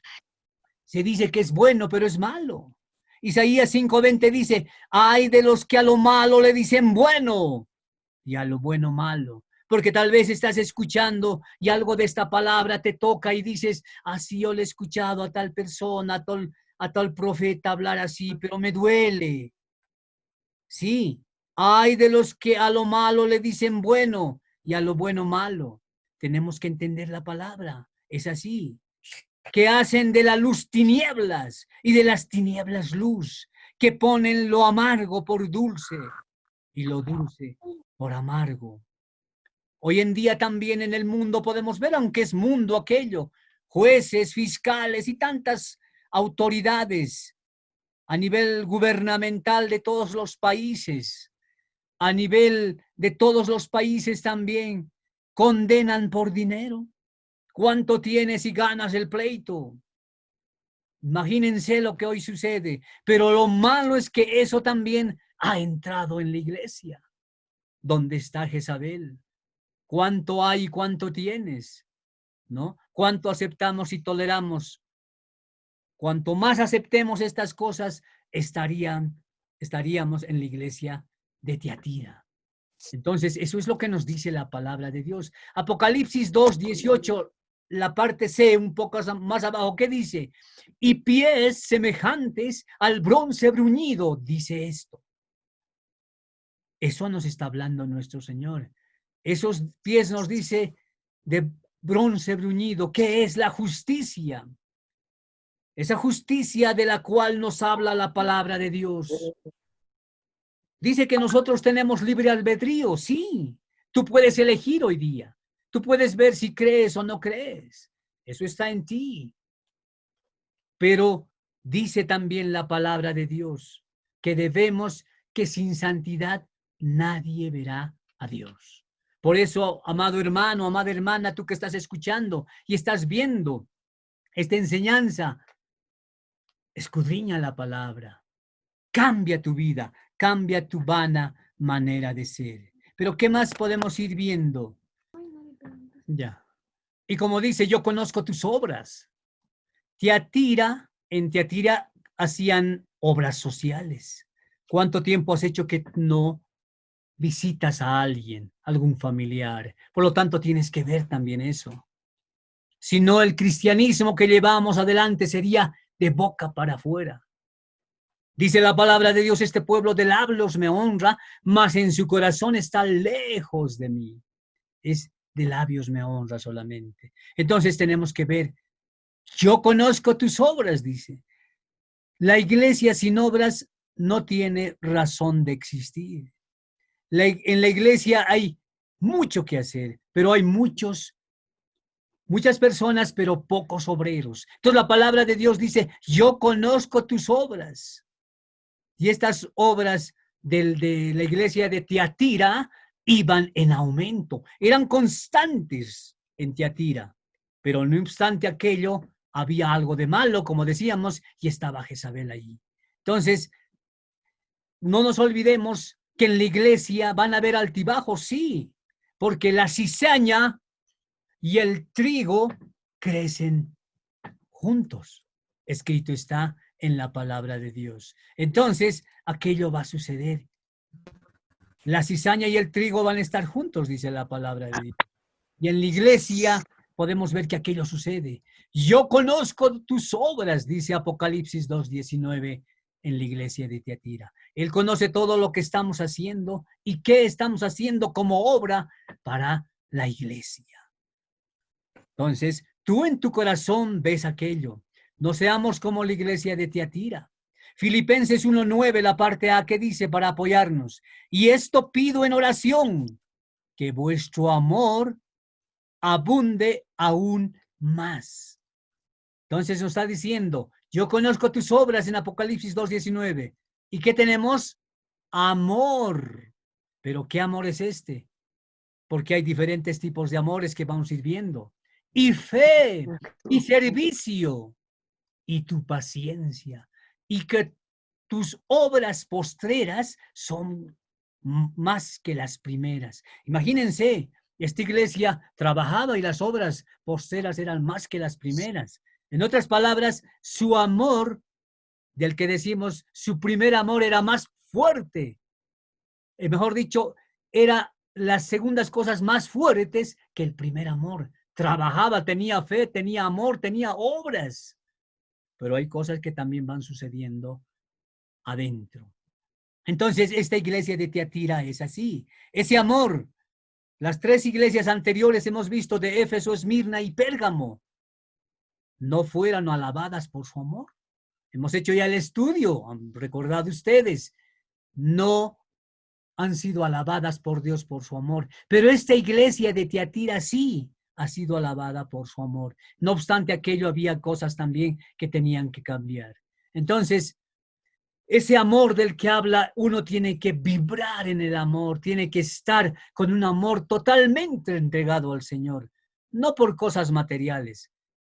Se dice que es bueno, pero es malo. Isaías 5:20 dice, ay de los que a lo malo le dicen bueno y a lo bueno malo. Porque tal vez estás escuchando y algo de esta palabra te toca y dices, así yo le he escuchado a tal persona, a tal profeta hablar así, pero me duele. Sí, hay de los que a lo malo le dicen bueno y a lo bueno malo. Tenemos que entender la palabra. Es así. Que hacen de la luz tinieblas y de las tinieblas luz, que ponen lo amargo por dulce y lo dulce por amargo. Hoy en día también en el mundo podemos ver, aunque es mundo aquello, jueces, fiscales y tantas autoridades a nivel gubernamental de todos los países, a nivel de todos los países también, condenan por dinero. ¿Cuánto tienes y ganas el pleito? Imagínense lo que hoy sucede, pero lo malo es que eso también ha entrado en la iglesia. ¿Dónde está Jezabel? ¿Cuánto hay y cuánto tienes? ¿No? ¿Cuánto aceptamos y toleramos? Cuanto más aceptemos estas cosas, estaríamos en la iglesia de Tiatira. Entonces, eso es lo que nos dice la palabra de Dios. Apocalipsis 2:18, la parte C, un poco más abajo, ¿qué dice? Y pies semejantes al bronce bruñido, dice esto. Eso nos está hablando nuestro Señor. Esos pies nos dice de bronce bruñido, ¿qué es la justicia? Esa justicia de la cual nos habla la palabra de Dios. Dice que nosotros tenemos libre albedrío, sí. Tú puedes elegir hoy día. Tú puedes ver si crees o no crees. Eso está en ti. Pero dice también la palabra de Dios que debemos, que sin santidad nadie verá a Dios. Por eso, amado hermano, amada hermana, tú que estás escuchando y estás viendo esta enseñanza, escudriña la palabra. Cambia tu vida, cambia tu vana manera de ser. Pero ¿qué más podemos ir viendo? Ya. Y como dice, yo conozco tus obras. En Tiatira hacían obras sociales. ¿Cuánto tiempo has hecho que no visitas a alguien, algún familiar? Por lo tanto, tienes que ver también eso. Si no, el cristianismo que llevamos adelante sería de boca para afuera. Dice la palabra de Dios, este pueblo de labios me honra, mas en su corazón está lejos de mí. Es de labios me honra solamente. Entonces tenemos que ver, yo conozco tus obras, dice. La iglesia sin obras no tiene razón de existir. En la iglesia hay mucho que hacer, pero hay muchas personas, pero pocos obreros. Entonces la palabra de Dios dice, yo conozco tus obras. Y estas obras de la iglesia de Tiatira iban en aumento, eran constantes en Tiatira, pero no obstante aquello, había algo de malo, como decíamos, y estaba Jezabel ahí. Entonces, no nos olvidemos que en la iglesia van a haber altibajos, sí, porque la cizaña y el trigo crecen juntos. Escrito está en la palabra de Dios. Entonces, aquello va a suceder. La cizaña y el trigo van a estar juntos, dice la palabra de Dios. Y en la iglesia podemos ver que aquello sucede. Yo conozco tus obras, dice Apocalipsis 2:19 en la iglesia de Tiatira. Él conoce todo lo que estamos haciendo y qué estamos haciendo como obra para la iglesia. Entonces, tú en tu corazón ves aquello. No seamos como la iglesia de Tiatira. Filipenses 1:9, la parte A, que dice para apoyarnos. Y esto pido en oración, que vuestro amor abunde aún más. Entonces nos está diciendo, yo conozco tus obras en Apocalipsis 2:19. ¿Y qué tenemos? Amor. ¿Pero qué amor es este? Porque hay diferentes tipos de amores que vamos a ir viendo. Y fe, y servicio, y tu paciencia, y que tus obras postreras son más que las primeras. Imagínense, esta iglesia trabajaba y las obras postreras eran más que las primeras. En otras palabras, su amor, del que decimos, su primer amor era más fuerte. Mejor dicho, era las segundas cosas más fuertes que el primer amor. Trabajaba, tenía fe, tenía amor, tenía obras. Pero hay cosas que también van sucediendo adentro. Entonces, esta iglesia de Tiatira es así. Ese amor, las tres iglesias anteriores hemos visto de Éfeso, Esmirna y Pérgamo, no fueron alabadas por su amor. Hemos hecho ya el estudio, han recordado ustedes, no han sido alabadas por Dios por su amor. Pero esta iglesia de Tiatira sí ha sido alabada por su amor. No obstante aquello, había cosas también que tenían que cambiar. Entonces, ese amor del que habla, uno tiene que vibrar en el amor, tiene que estar con un amor totalmente entregado al Señor, no por cosas materiales,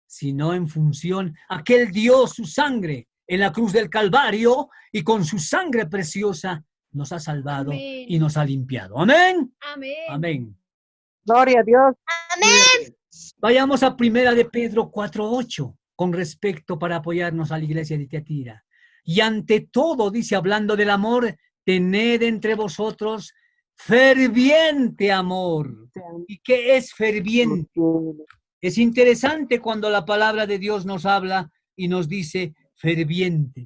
sino en función a que Él dio su sangre en la cruz del Calvario y con su sangre preciosa nos ha salvado Amén. y nos ha limpiado. Amén. Amén. Amén. Gloria a Dios. Amén. Vayamos a Primera de Pedro 4:8 con respecto para apoyarnos a la iglesia de Tiatira. Y ante todo, dice, hablando del amor, tened entre vosotros ferviente amor. ¿Y qué es ferviente? Es interesante cuando la palabra de Dios nos habla y nos dice ferviente,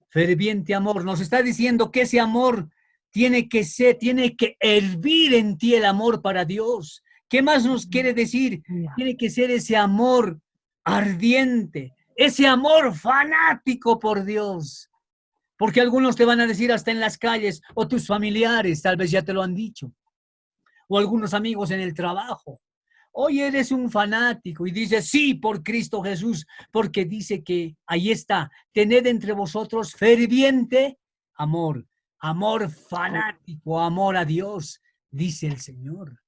ferviente amor. Nos está diciendo que ese amor tiene que ser, tiene que hervir en ti el amor para Dios. ¿Qué más nos quiere decir? Tiene que ser ese amor ardiente, ese amor fanático por Dios. Porque algunos te van a decir hasta en las calles, o tus familiares tal vez ya te lo han dicho, o algunos amigos en el trabajo. Hoy eres un fanático y dices, sí, por Cristo Jesús, porque dice que ahí está, tened entre vosotros ferviente amor, amor fanático, amor a Dios, dice el Señor.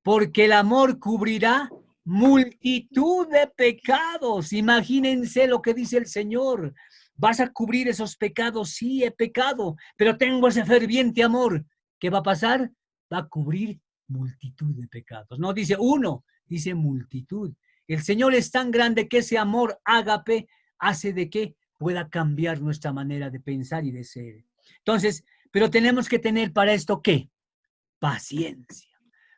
Porque el amor cubrirá multitud de pecados. Imagínense lo que dice el Señor. ¿Vas a cubrir esos pecados? Sí, he pecado, pero tengo ese ferviente amor. ¿Qué va a pasar? Va a cubrir multitud de pecados. No dice uno, dice multitud. El Señor es tan grande que ese amor ágape hace de que pueda cambiar nuestra manera de pensar y de ser. Entonces, pero tenemos que tener para esto, ¿qué? Paciencia.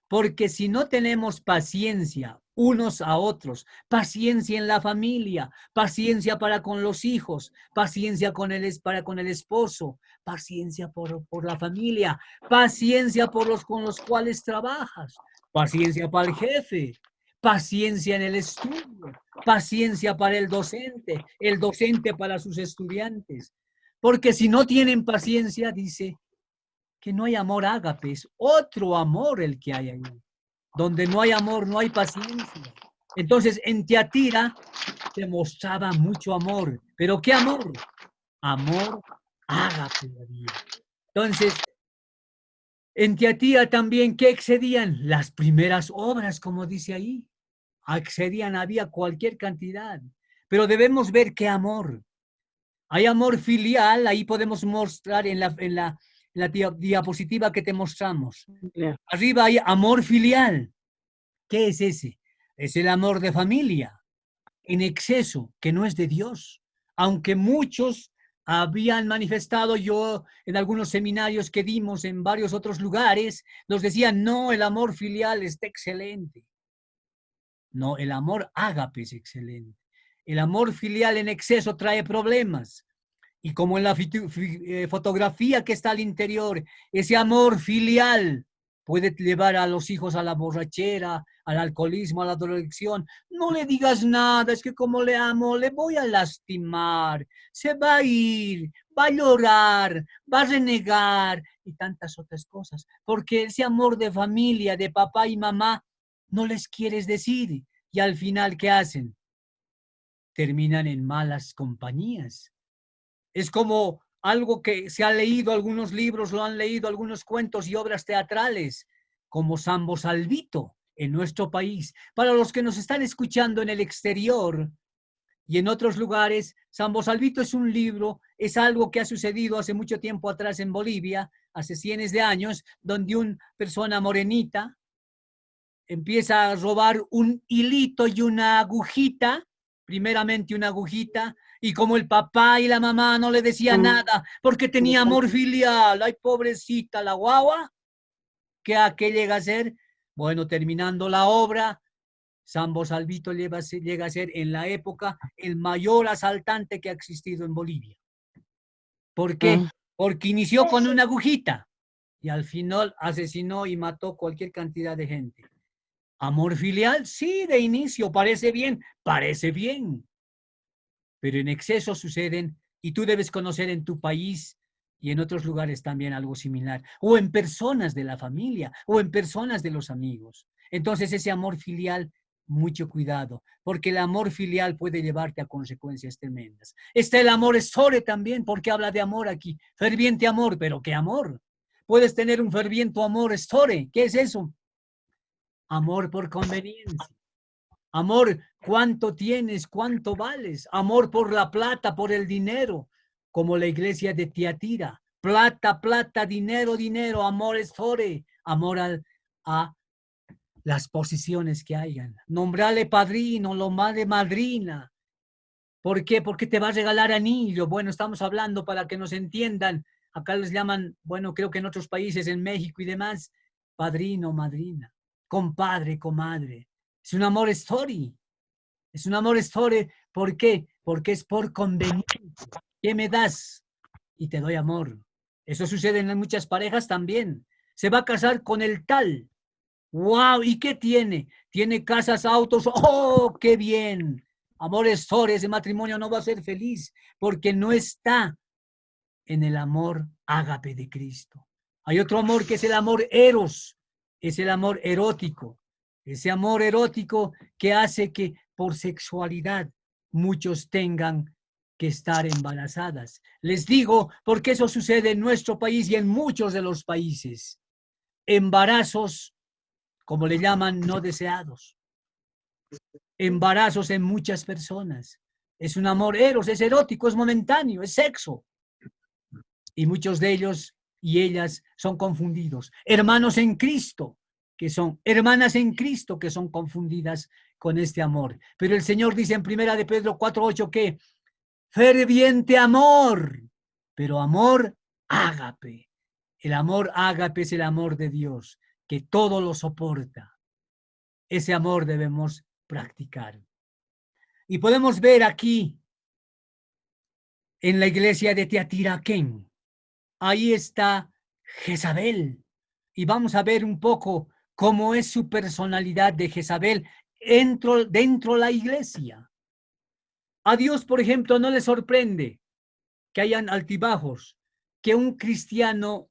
Porque si no tenemos paciencia unos a otros, paciencia en la familia, paciencia para con los hijos, paciencia para con el esposo, paciencia por la familia, paciencia por los con los cuales trabajas, paciencia para el jefe, paciencia en el estudio, paciencia para el docente para sus estudiantes. Porque si no tienen paciencia, dice, que no hay amor ágape, es otro amor el que hay ahí. Donde no hay amor, no hay paciencia. Entonces, en Tiatira se mostraba mucho amor. ¿Pero qué amor? Amor ágape había. Entonces, en Tiatira también, ¿qué excedían? Las primeras obras, como dice ahí. Excedían, había cualquier cantidad. Pero debemos ver qué amor. Hay amor filial, ahí podemos mostrar en la diapositiva que te mostramos. Arriba hay amor filial. ¿Qué es ese? Es el amor de familia, en exceso, que no es de Dios. Aunque muchos habían manifestado, yo en algunos seminarios que dimos en varios otros lugares, nos decían, no, el amor filial está excelente. No, el amor ágape es excelente. El amor filial en exceso trae problemas. Y como en la fotografía que está al interior, ese amor filial puede llevar a los hijos a la borrachera, al alcoholismo, a la drogadicción. No le digas nada, es que como le amo, le voy a lastimar, se va a ir, va a llorar, va a renegar y tantas otras cosas. Porque ese amor de familia, de papá y mamá, no les quieres decir. Y al final, ¿qué hacen? Terminan en malas compañías. Es como algo que se ha leído, algunos libros lo han leído, algunos cuentos y obras teatrales, como Sambo Salvito en nuestro país. Para los que nos están escuchando en el exterior y en otros lugares, Sambo Salvito es un libro, es algo que ha sucedido hace mucho tiempo atrás en Bolivia, hace cientos de años, donde una persona morenita empieza a robar un hilito y una agujita, primeramente una agujita, y como el papá y la mamá no le decían nada porque tenía amor filial, ay pobrecita la guagua, ¿qué llega a ser? Bueno, terminando la obra, Sambo Salvito llega a ser en la época el mayor asaltante que ha existido en Bolivia. ¿Por qué? Porque inició con una agujita y al final asesinó y mató cualquier cantidad de gente. ¿Amor filial? Sí, de inicio, parece bien, pero en exceso suceden y tú debes conocer en tu país y en otros lugares también algo similar, o en personas de la familia, o en personas de los amigos. Entonces ese amor filial, mucho cuidado, porque el amor filial puede llevarte a consecuencias tremendas. Está el amor estore también, porque habla de amor aquí, ferviente amor, pero ¿qué amor? Puedes tener un ferviente amor estore, ¿qué es eso? Amor por conveniencia. Amor, ¿cuánto tienes? ¿Cuánto vales? Amor por la plata, por el dinero, como la iglesia de Tiatira. Plata, plata, dinero, dinero, amor es fore, amor a las posiciones que hayan. Nombrarle padrino, nombrarle madrina. ¿Por qué? Porque te va a regalar anillo. Bueno, estamos hablando para que nos entiendan. Acá les llaman, bueno, creo que en otros países, en México y demás, padrino, madrina, compadre, comadre. Es un amor story. Es un amor story. ¿Por qué? Porque es por conveniencia. ¿Qué me das? Y te doy amor. Eso sucede en muchas parejas también. Se va a casar con el tal. ¡Wow! ¿Y qué tiene? Tiene casas, autos. ¡Oh, qué bien! Amor story. Ese matrimonio no va a ser feliz porque no está en el amor ágape de Cristo. Hay otro amor que es el amor eros. Es el amor erótico. Ese amor erótico que hace que por sexualidad muchos tengan que estar embarazadas. Les digo porque eso sucede en nuestro país y en muchos de los países. Embarazos, como le llaman, no deseados. Embarazos en muchas personas. Es un amor eros, es erótico, es momentáneo, es sexo. Y muchos de ellos y ellas son confundidos. Hermanos en Cristo, que son hermanas en Cristo, que son confundidas con este amor. Pero el Señor dice en primera de Pedro 4:8 que ferviente amor, pero amor ágape. El amor ágape es el amor de Dios, que todo lo soporta. Ese amor debemos practicar. Y podemos ver aquí en la iglesia de Teatiraquén, ahí está Jezabel. Y vamos a ver un poco cómo es su personalidad de Jezabel dentro de la iglesia. A Dios, por ejemplo, no le sorprende que hayan altibajos, que un cristiano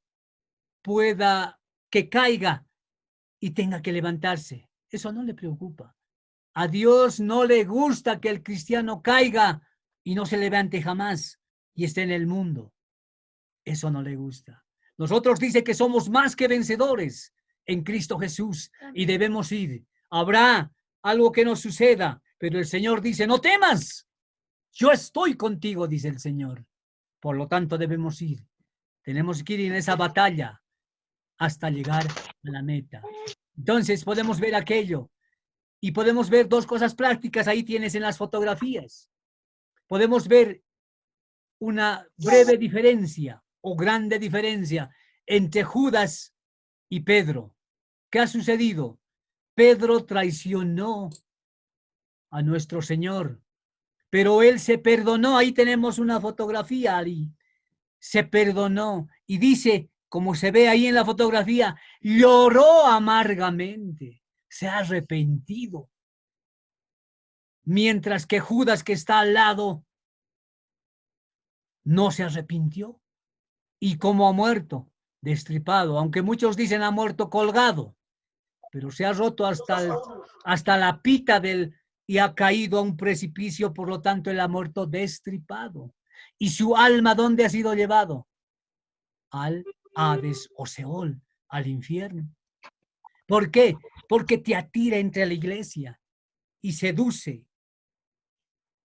pueda, que caiga y tenga que levantarse. Eso no le preocupa. A Dios no le gusta que el cristiano caiga y no se levante jamás y esté en el mundo. Eso no le gusta. Nosotros dice que somos más que vencedores en Cristo Jesús y debemos ir. Habrá algo que nos suceda, pero el Señor dice, no temas, yo estoy contigo, dice el Señor. Por lo tanto, debemos ir. Tenemos que ir en esa batalla hasta llegar a la meta. Entonces, podemos ver aquello y podemos ver dos cosas prácticas. Ahí tienes en las fotografías. Podemos ver una breve diferencia o grande diferencia entre Judas y Pedro. ¿Qué ha sucedido? Pedro traicionó a nuestro Señor, pero él se perdonó. Ahí tenemos una fotografía, Ari. Se perdonó y dice, como se ve ahí en la fotografía, lloró amargamente, se ha arrepentido. Mientras que Judas, que está al lado, no se arrepintió. Y como ha muerto, destripado, aunque muchos dicen ha muerto colgado, pero se ha roto hasta la pita y ha caído a un precipicio, por lo tanto él ha muerto destripado. ¿Y su alma dónde ha sido llevado? Al Hades o Seol, al infierno. ¿Por qué? Porque te atira entre la iglesia y seduce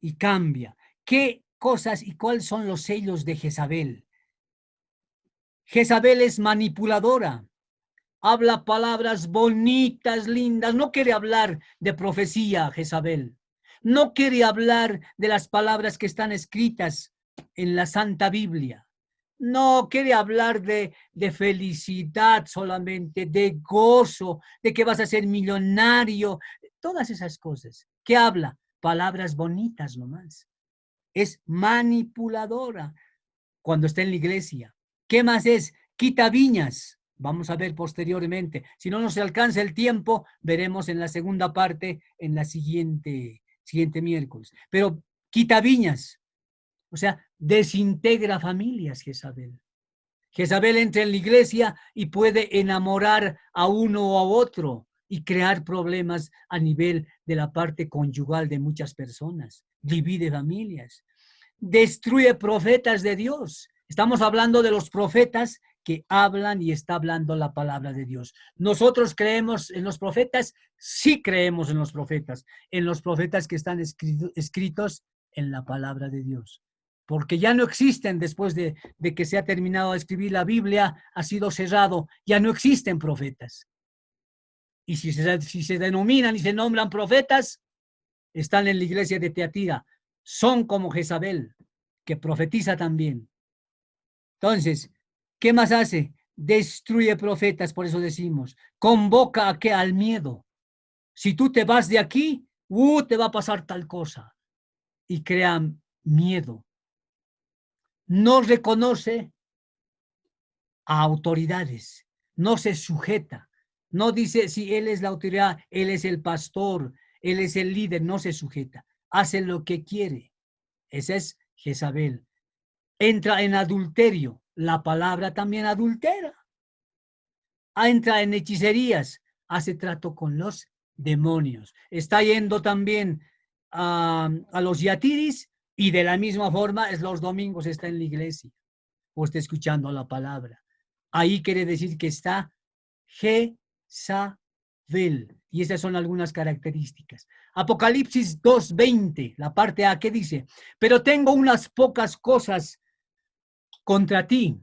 y cambia. ¿Qué cosas y cuáles son los sellos de Jezabel? Jezabel es manipuladora, habla palabras bonitas, lindas, no quiere hablar de profecía, Jezabel. No quiere hablar de las palabras que están escritas en la Santa Biblia. No quiere hablar de felicidad solamente, de gozo, de que vas a ser millonario, todas esas cosas. ¿Qué habla? Palabras bonitas nomás. Es manipuladora cuando está en la iglesia. ¿Qué más es? Quita viñas. Vamos a ver posteriormente. Si no nos alcanza el tiempo, veremos en la segunda parte, en la siguiente miércoles. Pero quita viñas. O sea, desintegra familias, Jezabel. Jezabel entra en la iglesia y puede enamorar a uno o a otro y crear problemas a nivel de la parte conyugal de muchas personas. Divide familias. Destruye profetas de Dios. Estamos hablando de los profetas que hablan y está hablando la palabra de Dios. ¿Nosotros creemos en los profetas? Sí creemos en los profetas que están escritos en la palabra de Dios. Porque ya no existen después de que se ha terminado de escribir la Biblia, ha sido cerrado, ya no existen profetas. Y si se denominan y se nombran profetas, están en la iglesia de Teatira. Son como Jezabel, que profetiza también. Entonces, ¿qué más hace? Destruye profetas, por eso decimos, convoca a qué? Al miedo. Si tú te vas de aquí, te va a pasar tal cosa. Y crean miedo. No reconoce a autoridades, no se sujeta, no dice si él es la autoridad, él es el pastor, él es el líder, no se sujeta, hace lo que quiere. Esa es Jezabel. Entra en adulterio, la palabra también adultera. Entra en hechicerías, hace trato con los demonios. Está yendo también a los yatiris y de la misma forma es los domingos está en la iglesia o está escuchando la palabra. Ahí quiere decir que está Jezabel. Y esas son algunas características. Apocalipsis 2:20, la parte A, ¿qué dice? Pero tengo unas pocas cosas contra ti.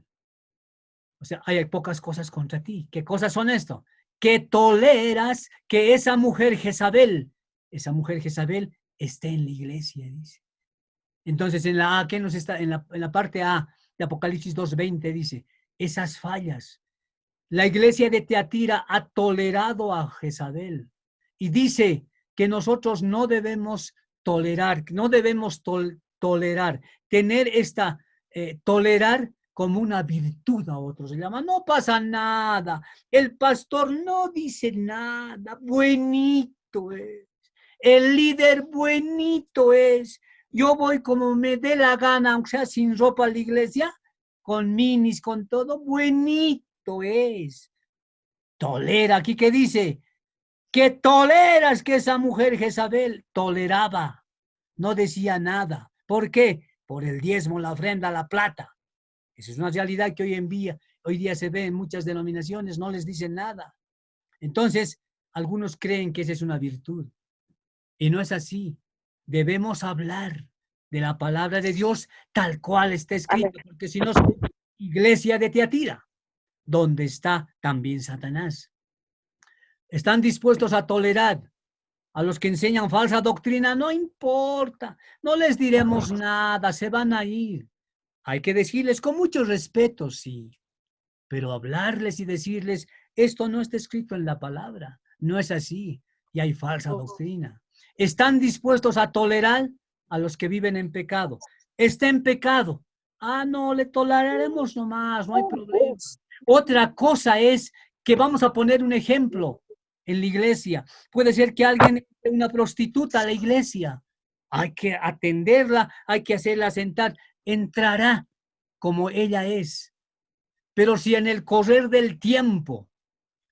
O sea, hay pocas cosas contra ti. ¿Qué cosas son esto? Que toleras que esa mujer Jezabel esté en la iglesia, dice. Entonces, en la A, ¿qué nos está? En la parte A de Apocalipsis 2:20 dice, esas fallas. La iglesia de Teatira ha tolerado a Jezabel y dice que nosotros no debemos tolerar, tener esta, tolerar como una virtud a otros. Se llama, no pasa nada, el pastor no dice nada, buenito es, el líder buenito es, yo voy como me dé la gana, aunque sea sin ropa a la iglesia, con minis, con todo, buenito es. Tolera, aquí que dice, que toleras que esa mujer Jezabel toleraba, no decía nada. ¿Por qué? Por el diezmo, la ofrenda, la plata. Esa es una realidad que hoy día se ve en muchas denominaciones, no les dicen nada. Entonces, algunos creen que esa es una virtud. Y no es así. Debemos hablar de la palabra de Dios tal cual está escrito, porque si no, iglesia de Teatira, donde está también Satanás. Están dispuestos a tolerar a los que enseñan falsa doctrina, no importa, no les diremos nada, se van a ir. Hay que decirles con mucho respeto, sí, pero hablarles y decirles, esto no está escrito en la palabra, no es así, y hay falsa doctrina. Están dispuestos a tolerar a los que viven en pecado. Está en pecado. No, le toleraremos nomás, no hay problema. Otra cosa es que vamos a poner un ejemplo en la iglesia. Puede ser que alguien entre una prostituta a la iglesia. Hay que atenderla, hay que hacerla sentar. Entrará como ella es. Pero si en el correr del tiempo,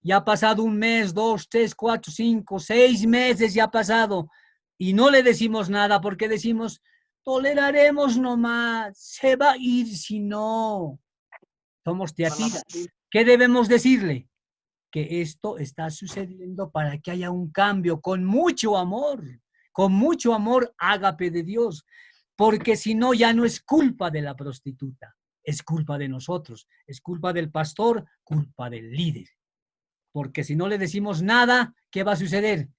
ya ha pasado 1 mes, 2, 3, 4, 5, 6 meses ya ha pasado, y no le decimos nada porque decimos, toleraremos nomás, se va a ir si no. Somos teatiras. ¿Qué debemos decirle? Que esto está sucediendo para que haya un cambio con mucho amor, ágape de Dios, porque si no ya no es culpa de la prostituta, es culpa de nosotros, es culpa del pastor, culpa del líder. Porque si no le decimos nada, ¿qué va a suceder?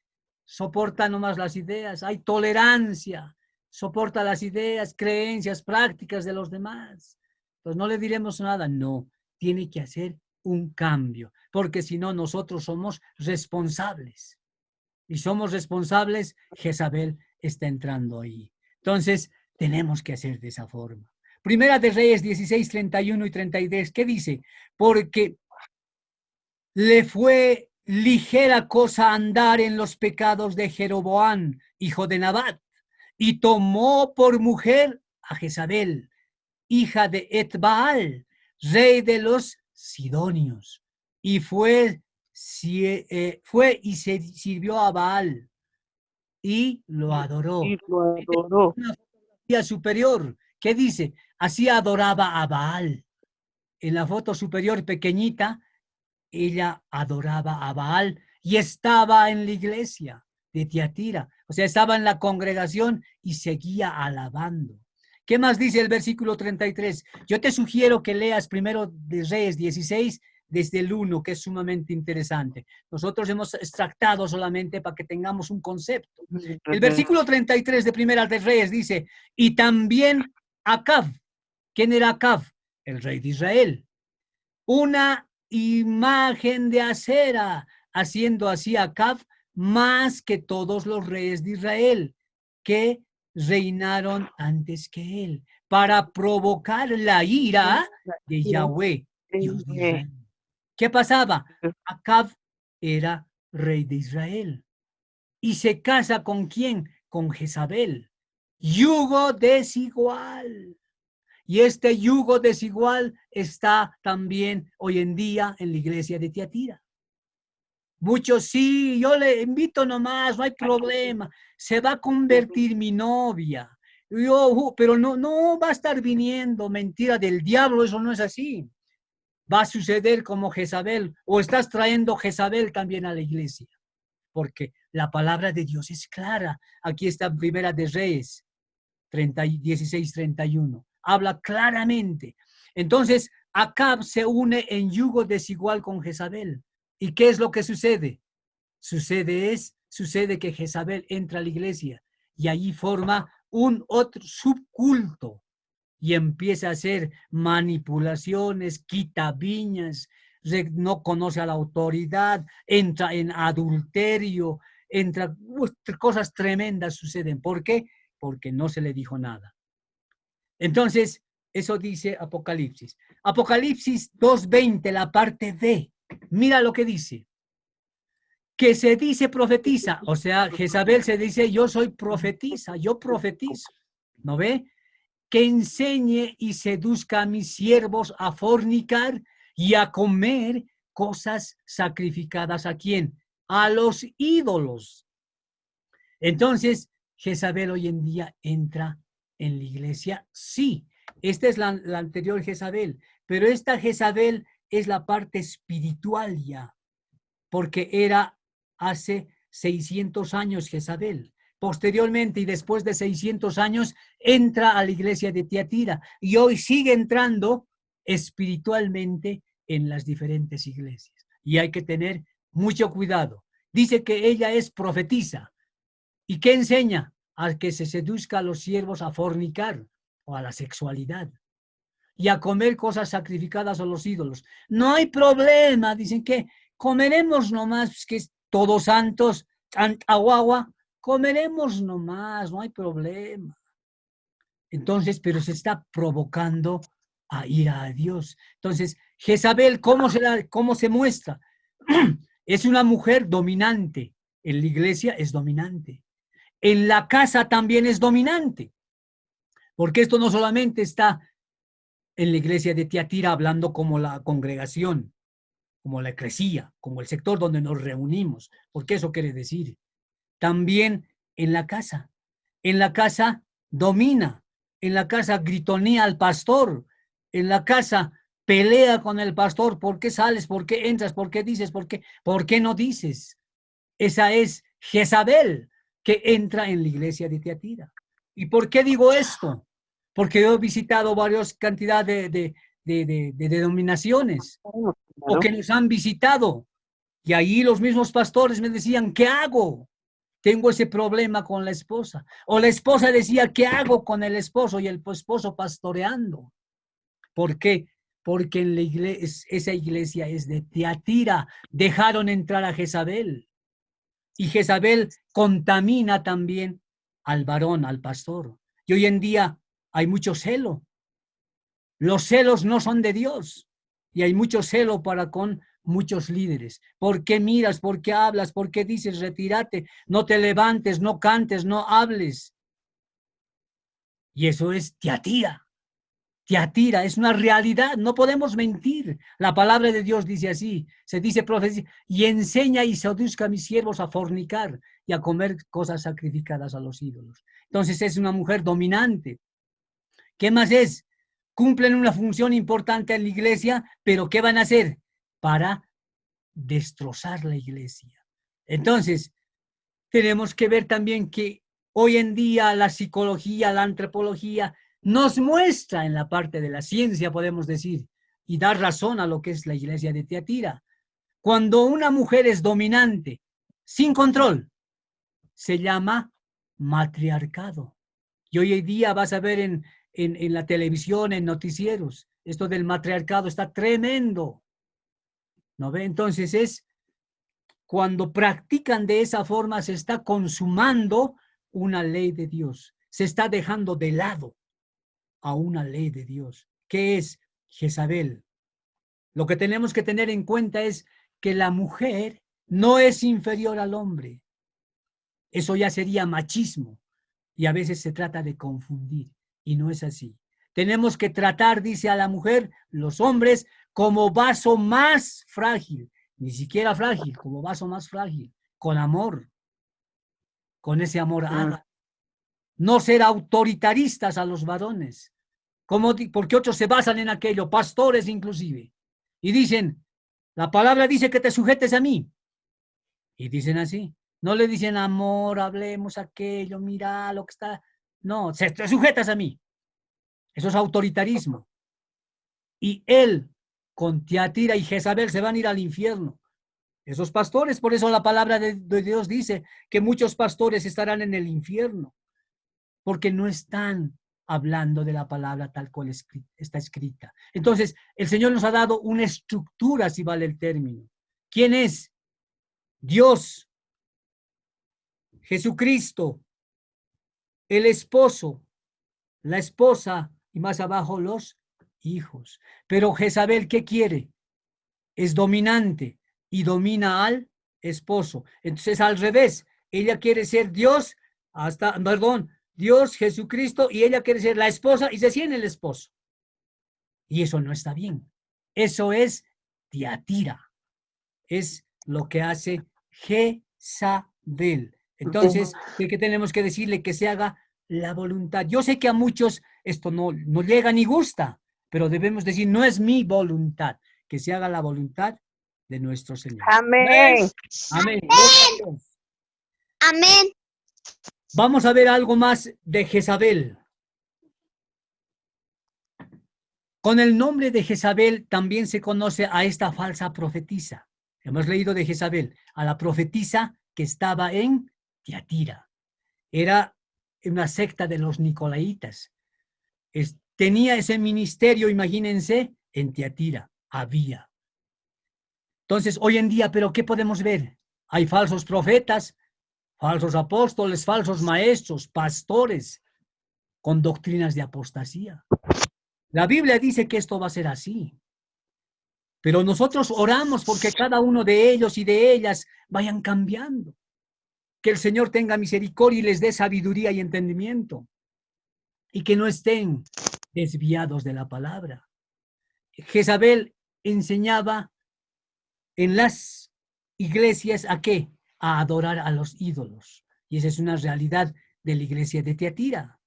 Soporta nomás las ideas, hay tolerancia, soporta las ideas, creencias, prácticas de los demás. Pues no le diremos nada, no, tiene que hacer un cambio, porque si no nosotros somos responsables. Y somos responsables, Jezabel está entrando ahí. Entonces, tenemos que hacer de esa forma. Primera de Reyes 16, 31 y 33, ¿qué dice? Porque le fue ligera cosa andar en los pecados de Jeroboam, hijo de Nabat, y tomó por mujer a Jezabel, hija de Etbaal, rey de los sidonios, y fue y se sirvió a Baal y lo adoró. Y lo adoró. Una fotografía superior, ¿qué dice? Así adoraba a Baal. En la foto superior pequeñita, ella adoraba a Baal y estaba en la iglesia de Tiatira. O sea, estaba en la congregación y seguía alabando. ¿Qué más dice el versículo 33? Yo te sugiero que leas primero de Reyes 16 desde el 1, que es sumamente interesante. Nosotros hemos extractado solamente para que tengamos un concepto. El versículo 33 de Primera de Reyes dice, y también Acab. ¿Quién era Acab? El rey de Israel. Una imagen de acera, haciendo así Acab más que todos los reyes de Israel que reinaron antes que él, para provocar la ira de Yahweh, Dios de Israel. ¿Qué pasaba? Acab era rey de Israel y se casa con quién? Con Jezabel. Yugo desigual. Y este yugo desigual está también hoy en día en la iglesia de Tiatira. Muchos, sí, yo le invito nomás, no hay problema. Se va a convertir mi novia. Pero no va a estar viniendo mentira del diablo, eso no es así. Va a suceder como Jezabel, o estás trayendo Jezabel también a la iglesia. Porque la palabra de Dios es clara. Aquí está en Primera de Reyes 16:31. Habla claramente. Entonces, Acab se une en yugo desigual con Jezabel. ¿Y qué es lo que sucede? Sucede que Jezabel entra a la iglesia y allí forma un otro subculto y empieza a hacer manipulaciones, quita viñas, no conoce a la autoridad, entra en adulterio, cosas tremendas suceden. ¿Por qué? Porque no se le dijo nada. Entonces, eso dice Apocalipsis. Apocalipsis 2:20, la parte D. Mira lo que dice. Que se dice profetiza. O sea, Jezabel se dice, yo soy profetisa, yo profetizo. ¿No ve? Que enseñe y seduzca a mis siervos a fornicar y a comer cosas sacrificadas. ¿A quién? A los ídolos. Entonces, Jezabel hoy en día entra en la iglesia. Sí, esta es la anterior Jezabel, pero esta Jezabel es la parte espiritual ya, porque era hace 600 años Jezabel. Posteriormente y después de 600 años entra a la iglesia de Tiatira y hoy sigue entrando espiritualmente en las diferentes iglesias. Y hay que tener mucho cuidado. Dice que ella es profetisa. ¿Y qué enseña? A que se seduzca a los siervos a fornicar o a la sexualidad y a comer cosas sacrificadas a los ídolos. No hay problema, dicen que comeremos nomás, que es todos santos, agua, comeremos nomás, no hay problema. Entonces, pero se está provocando a ir a Dios. Entonces, Jezabel, ¿cómo se muestra? Es una mujer dominante. En la iglesia es dominante. En la casa también es dominante. Porque esto no solamente está en la iglesia de Tiatira hablando como la congregación, como la eclesía, como el sector donde nos reunimos, porque eso quiere decir. También en la casa. En la casa domina, en la casa gritonea al pastor, en la casa pelea con el pastor, ¿por qué sales? ¿Por qué entras? ¿Por qué dices? ¿Por qué no dices? Esa es Jezabel que entra en la iglesia de Tiatira. ¿Y por qué digo esto? Porque yo he visitado varias cantidades de denominaciones o que nos han visitado y ahí los mismos pastores me decían, ¿qué hago? Tengo ese problema con la esposa. O la esposa decía, ¿qué hago con el esposo? Y el esposo pastoreando. ¿Por qué? Porque en la iglesia, esa iglesia es de Tiatira. Dejaron entrar a Jezabel. Y Jezabel contamina también al varón, al pastor. Y hoy en día hay mucho celo. Los celos no son de Dios. Y hay mucho celo para con muchos líderes. ¿Por qué miras? ¿Por qué hablas? ¿Por qué dices retírate? No te levantes, no cantes, no hables. Y eso es Tiatira. Tiatira es una realidad, no podemos mentir. La palabra de Dios dice así, se dice profecía, y enseña y seduzca a mis siervos a fornicar y a comer cosas sacrificadas a los ídolos. Entonces es una mujer dominante. ¿Qué más es? Cumplen una función importante en la iglesia, pero ¿qué van a hacer? Para destrozar la iglesia. Entonces, tenemos que ver también que hoy en día la psicología, la antropología, nos muestra en la parte de la ciencia, podemos decir, y dar razón a lo que es la iglesia de Tiatira. Cuando una mujer es dominante, sin control, se llama matriarcado. Y hoy en día vas a ver en la televisión, en noticieros, esto del matriarcado está tremendo. ¿No ve? Entonces es cuando practican de esa forma, se está consumando una ley de Dios. Se está dejando de lado a una ley de Dios, que es Jezabel. Lo que tenemos que tener en cuenta es que la mujer no es inferior al hombre. Eso ya sería machismo. Y a veces se trata de confundir. Y no es así. Tenemos que tratar, dice a la mujer, los hombres, como vaso más frágil. Ni siquiera frágil, como vaso más frágil. Con amor. Con ese amor haga. No ser autoritaristas a los varones. Porque otros se basan en aquello, pastores inclusive. Y dicen, la palabra dice que te sujetes a mí. Y dicen así. No le dicen amor, hablemos aquello, mira lo que está. No, te sujetas a mí. Eso es autoritarismo. Y él, con Tiatira y Jezabel, se van a ir al infierno. Esos pastores, por eso la palabra de Dios dice que muchos pastores estarán en el infierno, porque no están hablando de la palabra tal cual está escrita. Entonces, el Señor nos ha dado una estructura, si vale el término. ¿Quién es? Dios, Jesucristo, el esposo, la esposa y más abajo los hijos. Pero Jezabel, ¿qué quiere? Es dominante y domina al esposo. Entonces, al revés, ella quiere ser Dios, Dios, Jesucristo, y ella quiere ser la esposa y se siente el esposo. Y eso no está bien. Eso es Tiatira. Es lo que hace Jezabel. Entonces, ¿qué tenemos que decirle? Que se haga la voluntad. Yo sé que a muchos esto no llega ni gusta, pero debemos decir, no es mi voluntad, que se haga la voluntad de nuestro Señor. Amén. Amén. Amén. Vamos a ver algo más de Jezabel. Con el nombre de Jezabel también se conoce a esta falsa profetisa. Hemos leído de Jezabel, a la profetisa que estaba en Tiatira. Era una secta de los nicolaitas. Tenía ese ministerio, imagínense, en Tiatira. Había. Entonces, hoy en día, ¿pero qué podemos ver? Hay falsos profetas, falsos apóstoles, falsos maestros, pastores, con doctrinas de apostasía. La Biblia dice que esto va a ser así. Pero nosotros oramos porque cada uno de ellos y de ellas vayan cambiando. Que el Señor tenga misericordia y les dé sabiduría y entendimiento. Y que no estén desviados de la palabra. Jezabel enseñaba en las iglesias ¿a qué? A adorar a los ídolos. Y esa es una realidad de la iglesia de Tiatira.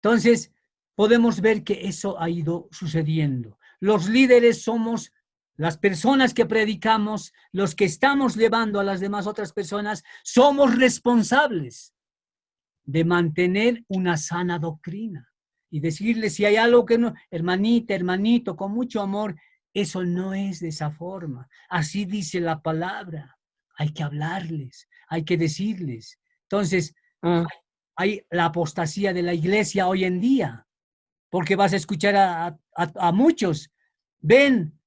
Entonces, podemos ver que eso ha ido sucediendo. Los líderes somos las personas que predicamos, los que estamos llevando a las demás otras personas, somos responsables de mantener una sana doctrina y decirles si hay algo que no, hermanita, hermanito, con mucho amor, eso no es de esa forma. Así dice la palabra. Hay que hablarles, hay que decirles. Entonces, hay la apostasía de la iglesia hoy en día, porque vas a escuchar a muchos. Ven,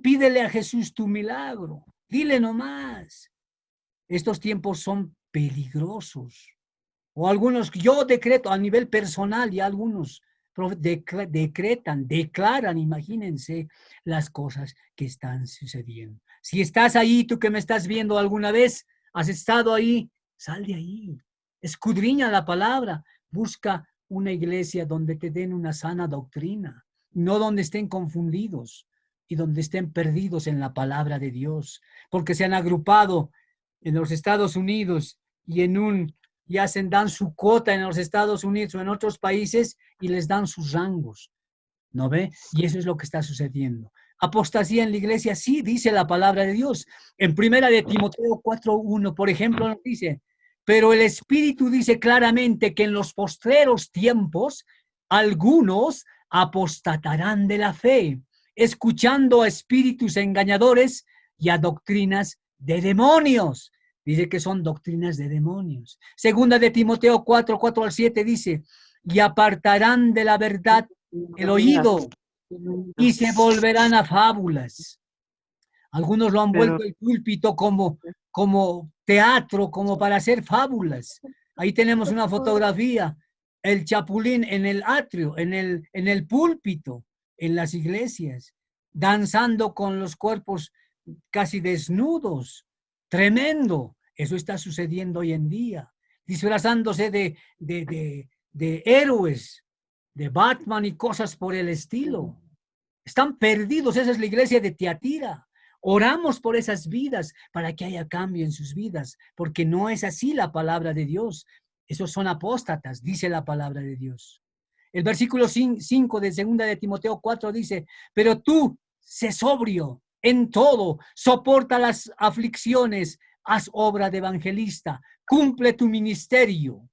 pídele a Jesús tu milagro. Dile nomás. Estos tiempos son peligrosos. O algunos, yo decreto a nivel personal y algunos declaran, imagínense las cosas que están sucediendo. Si estás ahí, tú que me estás viendo alguna vez, has estado ahí, sal de ahí, escudriña la palabra, busca una iglesia donde te den una sana doctrina, no donde estén confundidos y donde estén perdidos en la palabra de Dios, porque se han agrupado en los Estados Unidos y dan su cuota en los Estados Unidos o en otros países y les dan sus rangos, ¿no ve? Y eso es lo que está sucediendo. Apostasía en la iglesia, sí, dice la palabra de Dios. En primera de Timoteo 4:1, por ejemplo, nos dice, pero el Espíritu dice claramente que en los postreros tiempos algunos apostatarán de la fe, escuchando a espíritus engañadores y a doctrinas de demonios. Dice que son doctrinas de demonios. Segunda de Timoteo 4:4-7 dice, y apartarán de la verdad el oído y se volverán a fábulas. Algunos lo han vuelto el púlpito como teatro, como para hacer fábulas. Ahí tenemos una fotografía, el chapulín en el atrio, en el púlpito, en las iglesias, danzando con los cuerpos casi desnudos. Tremendo. Eso está sucediendo hoy en día. Disfrazándose de héroes, de Batman y cosas por el estilo. Están perdidos. Esa es la iglesia de Tiatira. Oramos por esas vidas para que haya cambio en sus vidas, porque no es así la palabra de Dios. Esos son apóstatas, dice la palabra de Dios. El versículo 5 de 2 de Timoteo 4 dice, pero tú, sé sobrio en todo, soporta las aflicciones, haz obra de evangelista, cumple tu ministerio.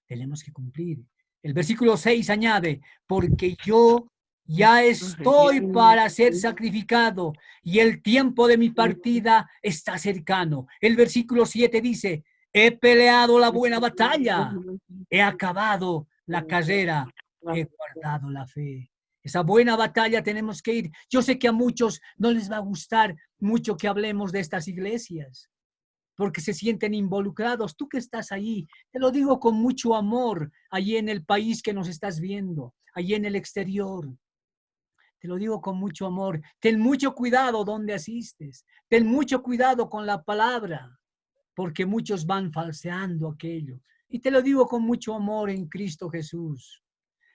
Tenemos que cumplir. El versículo 6 añade, porque yo ya estoy para ser sacrificado y el tiempo de mi partida está cercano. El versículo 7 dice, he peleado la buena batalla, he acabado la carrera, he guardado la fe. Esa buena batalla tenemos que ir. Yo sé que a muchos no les va a gustar mucho que hablemos de estas iglesias, porque se sienten involucrados. Tú que estás ahí, te lo digo con mucho amor, allí en el país que nos estás viendo, allí en el exterior. Te lo digo con mucho amor. Ten mucho cuidado donde asistes. Ten mucho cuidado con la palabra, porque muchos van falseando aquello. Y te lo digo con mucho amor en Cristo Jesús.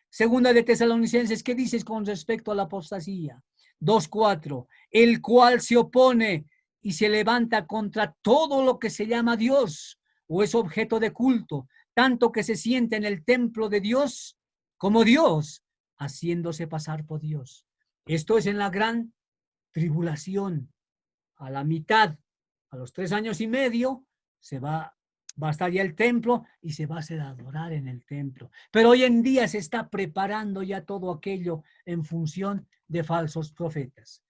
Segunda de Tesalonicenses, ¿qué dices con respecto a la apostasía? 2:4, el cual se opone y se levanta contra todo lo que se llama Dios o es objeto de culto, tanto que se siente en el templo de Dios como Dios, haciéndose pasar por Dios. Esto es en la gran tribulación. A la mitad, a los 3 años y medio, va a estar ya el templo y se va a hacer adorar en el templo. Pero hoy en día se está preparando ya todo aquello en función de falsos profetas.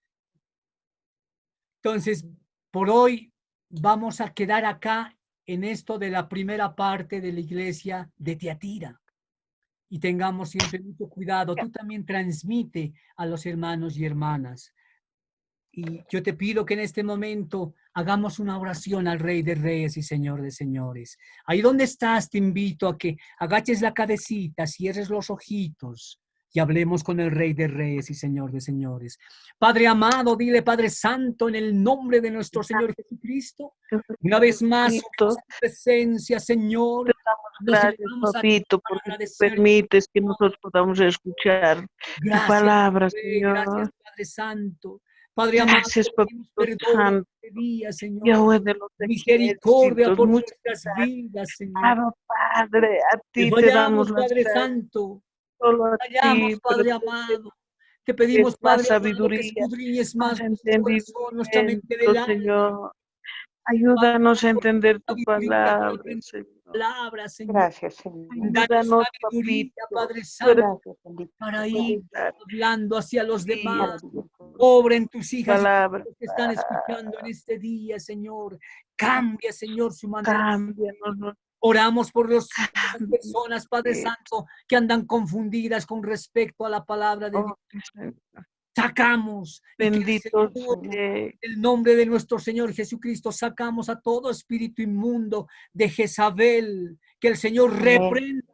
Entonces, por hoy vamos a quedar acá en esto de la primera parte de la iglesia de Tiatira. Y tengamos siempre mucho cuidado. Tú también transmite a los hermanos y hermanas. Y yo te pido que en este momento hagamos una oración al Rey de Reyes y Señor de Señores. Ahí donde estás, te invito a que agaches la cabecita, cierres los ojitos y hablemos con el Rey de Reyes y Señor de Señores. Padre amado, dile Padre Santo, en el nombre de nuestro Señor Jesucristo, una vez más, su presencia, Señor. Gracias, papito, porque permites que nosotros podamos escuchar tu palabra, Señor. Gracias, Padre Santo. Padre amado, gracias, papito santo. Día, Señor. Yahweh de los misericordia por nuestras vidas, Señor. Padre, a ti te damos Padre Santo. Solo a ti, Padre amado. Te pedimos, Padre, sabiduría, que escudriñes más nuestra mente del Señor. Ayúdanos a entender tu palabra, Señor. Gracias, Señor. Danos sabiduría, Padre Santo, para ir hablando hacia los demás. Obra en tus hijas que están escuchando en este día, Señor. Cambia, Señor, su manera. Oramos por las personas, Padre Santo, que andan confundidas con respecto a la palabra de Dios. Sacamos, bendito el nombre de nuestro Señor Jesucristo, sacamos a todo espíritu inmundo de Jezabel, que el Señor reprenda.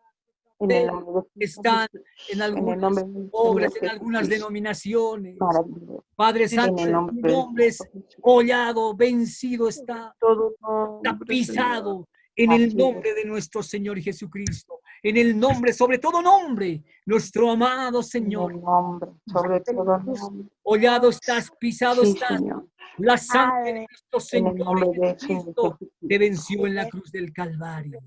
Están en algunas obras, en algunas denominaciones. Padre Santo, tu nombre es hollado, vencido está, tapizado en el nombre de nuestro Señor Jesucristo. en el nombre, sobre todo nombre, nuestro amado En Señor. el nombre, sobre todo nombre. Hollado estás, pisado Sí, estás. Señor. La sangre de nuestro En el Señor nombre de Jesucristo Jesucristo. te venció en la cruz del Calvario.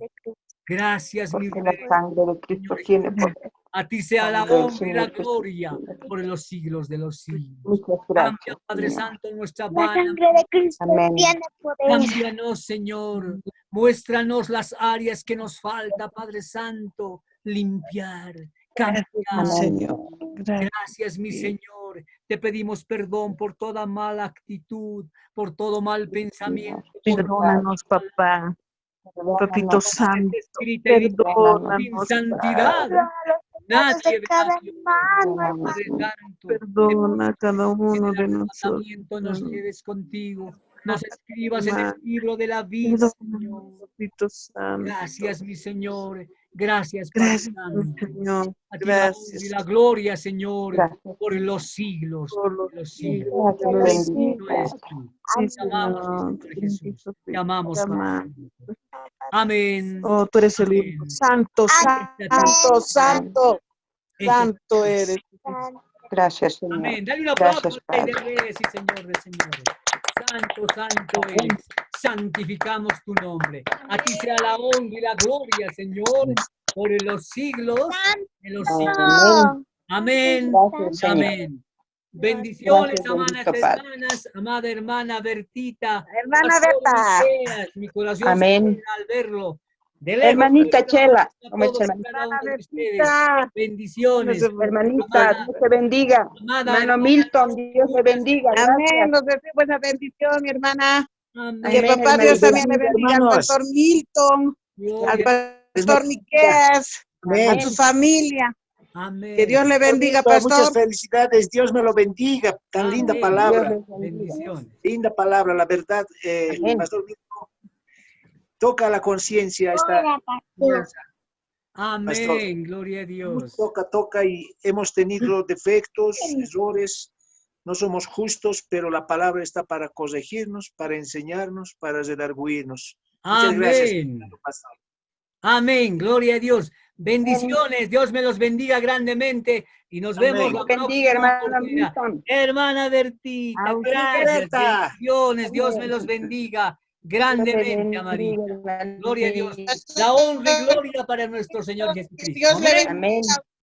Gracias, mi Porque la Rey, sangre de Cristo Señor tiene Jesús. poder. A ti sea la Sangre del honra y la Señor Jesús gloria tiene poder. por los siglos de los siglos. Muchas Cambia, gracias, Padre Señor. Santo, nuestra La vana. sangre de Cristo Amén. tiene poder. Cámbianos, Señor. Muéstranos las áreas que nos falta, Padre Santo, limpiar, cambiar. Amén. Señor. Gracias, mi Señor. Te pedimos perdón por toda mala actitud, por todo mal pensamiento. por Perdónanos, papá. Papito toda Santo. espíritu sin Perdónanos, santidad. Perdona los pecados Nadie de cada verá, hermano, Perdónanos, Padre Señor. Santo. Perdona a cada uno En de el nosotros. arrebatamiento nos lleves contigo. Nos escribas en el Hermano. libro de la vida, Perdónanos, Señor. Papito Santo. Gracias, mi Señor. Gracias, Padre Gracias, mi Santo. Señor. A ti la honra Gracias. y la gloria, Señor, Gracias. por los siglos Por los de los siglos siglos. de los Bendito siglos. eres tú. Sí, Te amamos, Señor. Señor Jesús. Bendito Te amamos, Te Padre amamos. Santo. Amén. Oh, tú eres el Amén. único. Santo, Santo, santo. Échate Santo atrás. eres. Gracias, Señor. Amén. Dale un aplauso Gracias, al Rey de Padre. Reyes y Señor de Señores. Santo, santo eres. Santificamos tu nombre. A ti sea la honra y la gloria, Señor, por los siglos de los siglos. Santo. Amén. Gracias, Señor. Amén. Bendiciones, Gracias, amadas bendito Padre. hermanas, amada hermana Bertita. Hermana Pastor Berta. Miqueas, mi corazón Amén. se alegra al verlo. De lejos, Hermanita pero Chela. a ¿Cómo todos está, y cada uno de ustedes. Bertita? Bendiciones. Hermanita, Amada- Dios te bendiga. amada Hermano hermana Milton, Dios te bendiga. Amén. Gracias. Nos recibo esa bendición, mi hermana. Amén. Que Amén, papá Dios hermanita. también le bendiga al pastor Milton, al Gloria. pastor Miqueas, a Amén. su familia. Amén. Que Dios le bendiga, Muchas pastor. felicidades, Dios me lo bendiga. Tan linda Amén. palabra, Dios les bendiga. Bendiciones. linda palabra, la verdad. Amén. Pastor Milton, toca la conciencia esta Hola, pastor. enseñanza. Amén. Gloria a Dios. Toca y hemos tenido defectos, errores. No somos justos, pero la palabra está para corregirnos, para enseñarnos, para redarguirnos. Muchas gracias, Amén. pastor. Amén. Gloria a Dios. Bendiciones. Dios me los bendiga grandemente y nos Amén. vemos la Bendiga, próxima hermana oportunidad. Milton. Hermana Bertita, A usted, gracias. Berta. Bendiciones. Dios me los bendiga grandemente, Amarita. Gloria a Dios. La honra y gloria para nuestro Señor Jesucristo. Dios le Amén. bendiga. Amén.